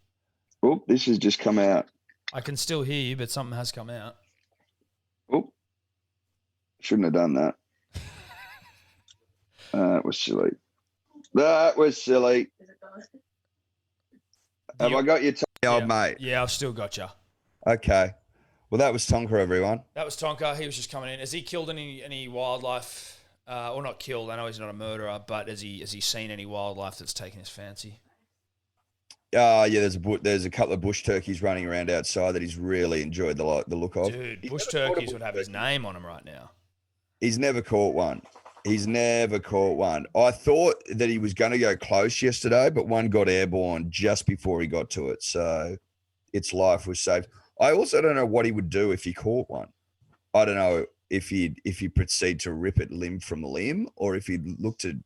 Oh, this has just come out. I can still hear you, but something has come out. Oh, shouldn't have done that. That was silly. That was silly. Have I got you, old mate? Yeah, I've still got you. Okay. Well, that was Tonka, everyone. That was Tonka. He was just coming in. Has he killed any wildlife? Or not killed? I know he's not a murderer, but has he seen any wildlife that's taken his fancy? Yeah, there's a couple of bush turkeys running around outside that he's really enjoyed the look of. Dude, bush turkeys would have his name on them right now. He's never caught one. I thought that he was going to go close yesterday, but one got airborne just before he got to it, so its life was saved. I also don't know what he would do if he caught one. I don't know if he'd proceed to rip it limb from limb or if he'd look to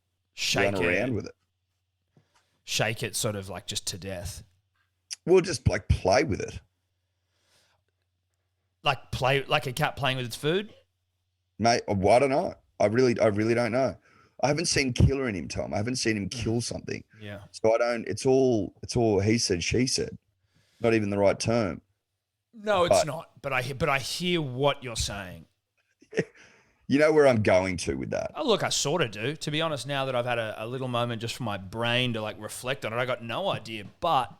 run around with it. Shake it sort of like just to death. We'll just like play with it. Like a cat playing with its food? Mate, I don't know. I really don't know. I haven't seen killer in him, Tom. I haven't seen him kill something. Yeah. So it's all he said, she said. Not even the right term. No, it's not. But I hear what you're saying. You know where I'm going to with that. Oh, look, I sort of do. To be honest, now that I've had a little moment just for my brain to like reflect on it, I got no idea. But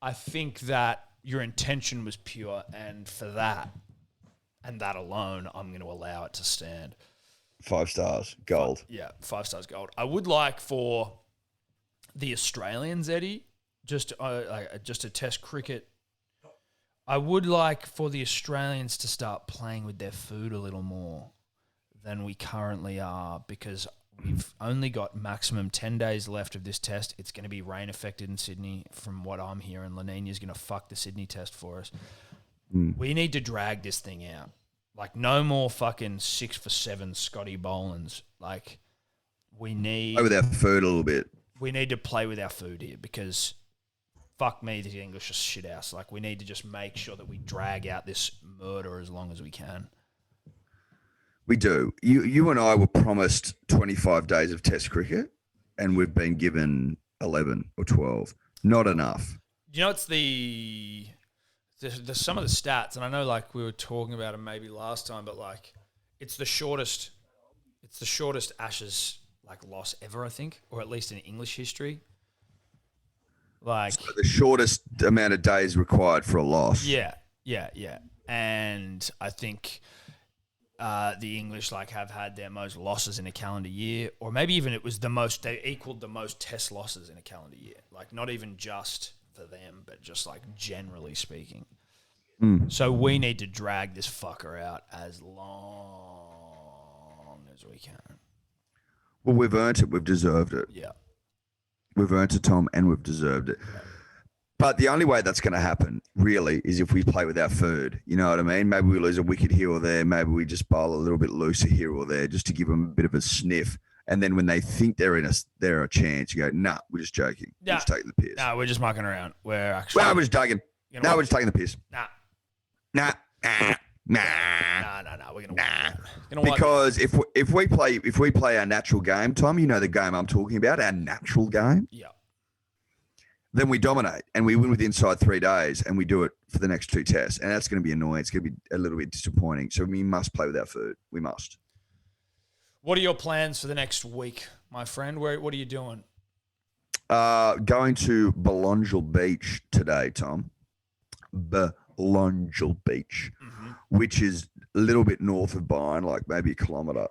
I think that your intention was pure, and for that and that alone, I'm going to allow it to stand. 5 stars, gold. 5 stars gold. I would like for the Australians, Eddie, just to test cricket. I would like for the Australians to start playing with their food a little more than we currently are, because we've only got maximum 10 days left of this test. It's going to be rain affected in Sydney from what I'm hearing. La Nina's going to fuck the Sydney test for us. We need to drag this thing out. Like, no more fucking 6 for 7 Scotty Bolins. Like, we need... Play with our food a little bit. We need to play with our food here, because fuck me, the English are shit house. Like, we need to just make sure that we drag out this murder as long as we can. We do. You and I were promised 25 days of Test cricket, and we've been given 11 or 12. Not enough. You know, it's the some of the stats, and I know like we were talking about them maybe last time, but like it's the shortest Ashes like loss ever, I think, or at least in English history. Like, so the shortest amount of days required for a loss. Yeah. And I think the English like have had their most losses in a calendar year, or maybe even it was they equaled the most test losses in a calendar year. Like, not even just for them, but just like generally speaking. So we need to drag this fucker out as long as we can. Well, we've earned it. We've deserved it. Yeah. We've earned it, Tom, and we've deserved it. Yeah. But the only way that's going to happen, really, is if we play with our food. You know what I mean? Maybe we lose a wicket here or there. Maybe we just bowl a little bit looser here or there just to give them a bit of a sniff. And then when they think they're a chance, you go, nah, we're just joking. We're just taking the piss. No, we're just mucking around. We're actually. Well, we're just joking. No, we're just taking the piss. Nah. Nah. No. We're gonna Because if we play our natural game, Tom, you know the game I'm talking about, our natural game. Yeah. Then we dominate and we win within inside 3 days, and we do it for the next 2 tests, and that's going to be annoying. It's going to be a little bit disappointing. So we must play without food. We must. What are your plans for the next week, my friend? What are you doing? Going to Belongil Beach today, Tom. Belongil Beach, which is a little bit north of Byron, like maybe a kilometre.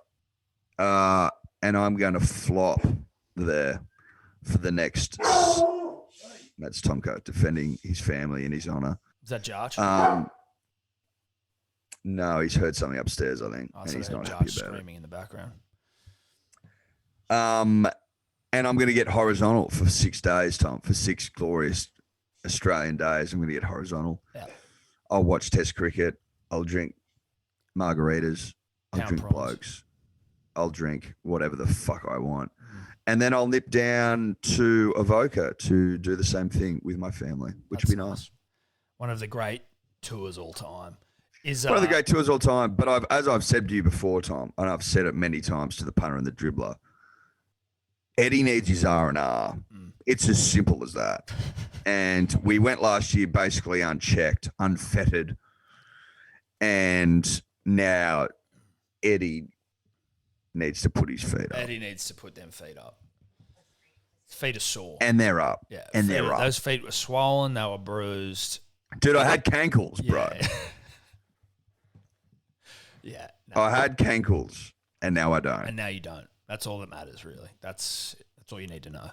And I'm going to flop there for the next. That's Tomko defending his family and his honour. Is that Jarch? No, he's heard something upstairs, I think, and he's not happy about screaming in the background. And I'm going to get horizontal for 6 days, Tom, for 6 glorious Australian days. I'm going to get horizontal. Yeah. I'll watch Test cricket. I'll drink margaritas. I'll drink blokes. I'll drink whatever the fuck I want. And then I'll nip down to Avoca to do the same thing with my family, which would be nice. One of the great tours all time. One of the great tours all time. But as I've said to you before, Tom, and I've said it many times to the punter and the dribbler, Eddie needs his R&R. It's as simple as that. And we went last year basically unchecked, unfettered. And now Eddie needs to put his feet up. Eddie needs to put them feet up. His feet are sore. And they're up. Yeah. And they're up. Those feet were swollen. They were bruised. Dude, I had cankles, bro. Yeah. No. I had cankles, and now I don't. And now you don't. That's all that matters, really. That's all you need to know.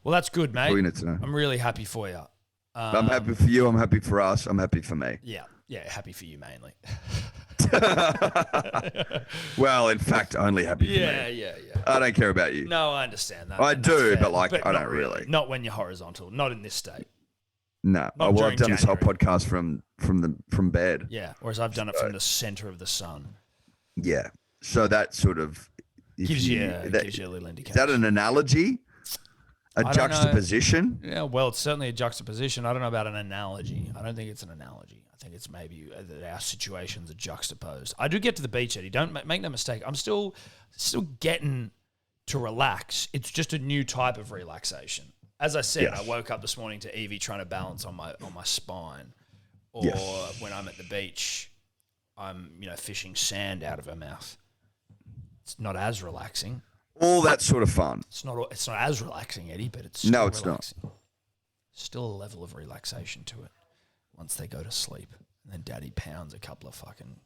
Well, that's good, mate. All you need to know. I'm really happy for you. I'm happy for you. I'm happy for us. I'm happy for me. Yeah. Yeah, happy for you mainly. Well, in fact, only happy for me. Yeah. I don't care about you. No, I understand that. I do, but I don't really. Not when you're horizontal. Not in this state. No. I've done this whole podcast from bed. Yeah, whereas I've done it from the center of the sun. Yeah. So that sort of gives you a little indication. Is that an analogy? A juxtaposition? Yeah, well, it's certainly a juxtaposition. I don't know about an analogy. I don't think it's an analogy. I think it's maybe that our situations are juxtaposed. I do get to the beach, Eddie. Don't make no mistake. I'm still getting to relax. It's just a new type of relaxation. As I said, I woke up this morning to Evie trying to balance on my spine. Or when I'm at the beach, I'm fishing sand out of her mouth. It's not as relaxing. All that sort of fun. It's not as relaxing, Eddie, but it's still relaxing. Not. Still a level of relaxation to it. Once they go to sleep, and then Daddy pounds a couple of fucking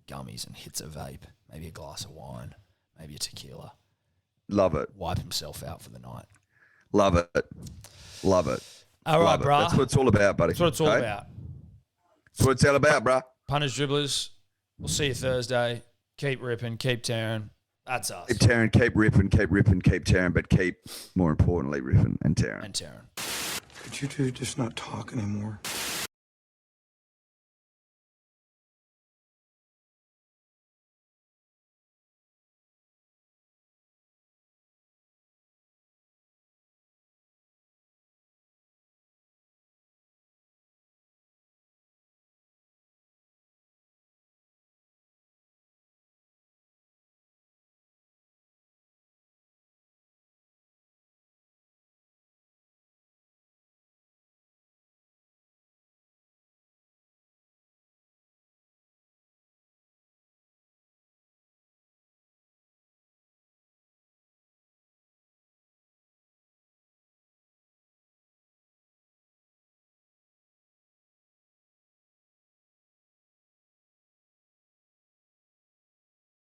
gummies and hits a vape, maybe a glass of wine, maybe a tequila. Love it. Wipe himself out for the night. Love it. Love it. All right, bro. That's what it's all about, buddy. That's what it's all about. That's what it's all about, bro. Punters, dribblers, we'll see you Thursday. Keep ripping, keep tearing. That's us. Keep tearing, keep ripping, keep tearing, but keep, more importantly, ripping and tearing. And tearing. Could you two just not talk anymore?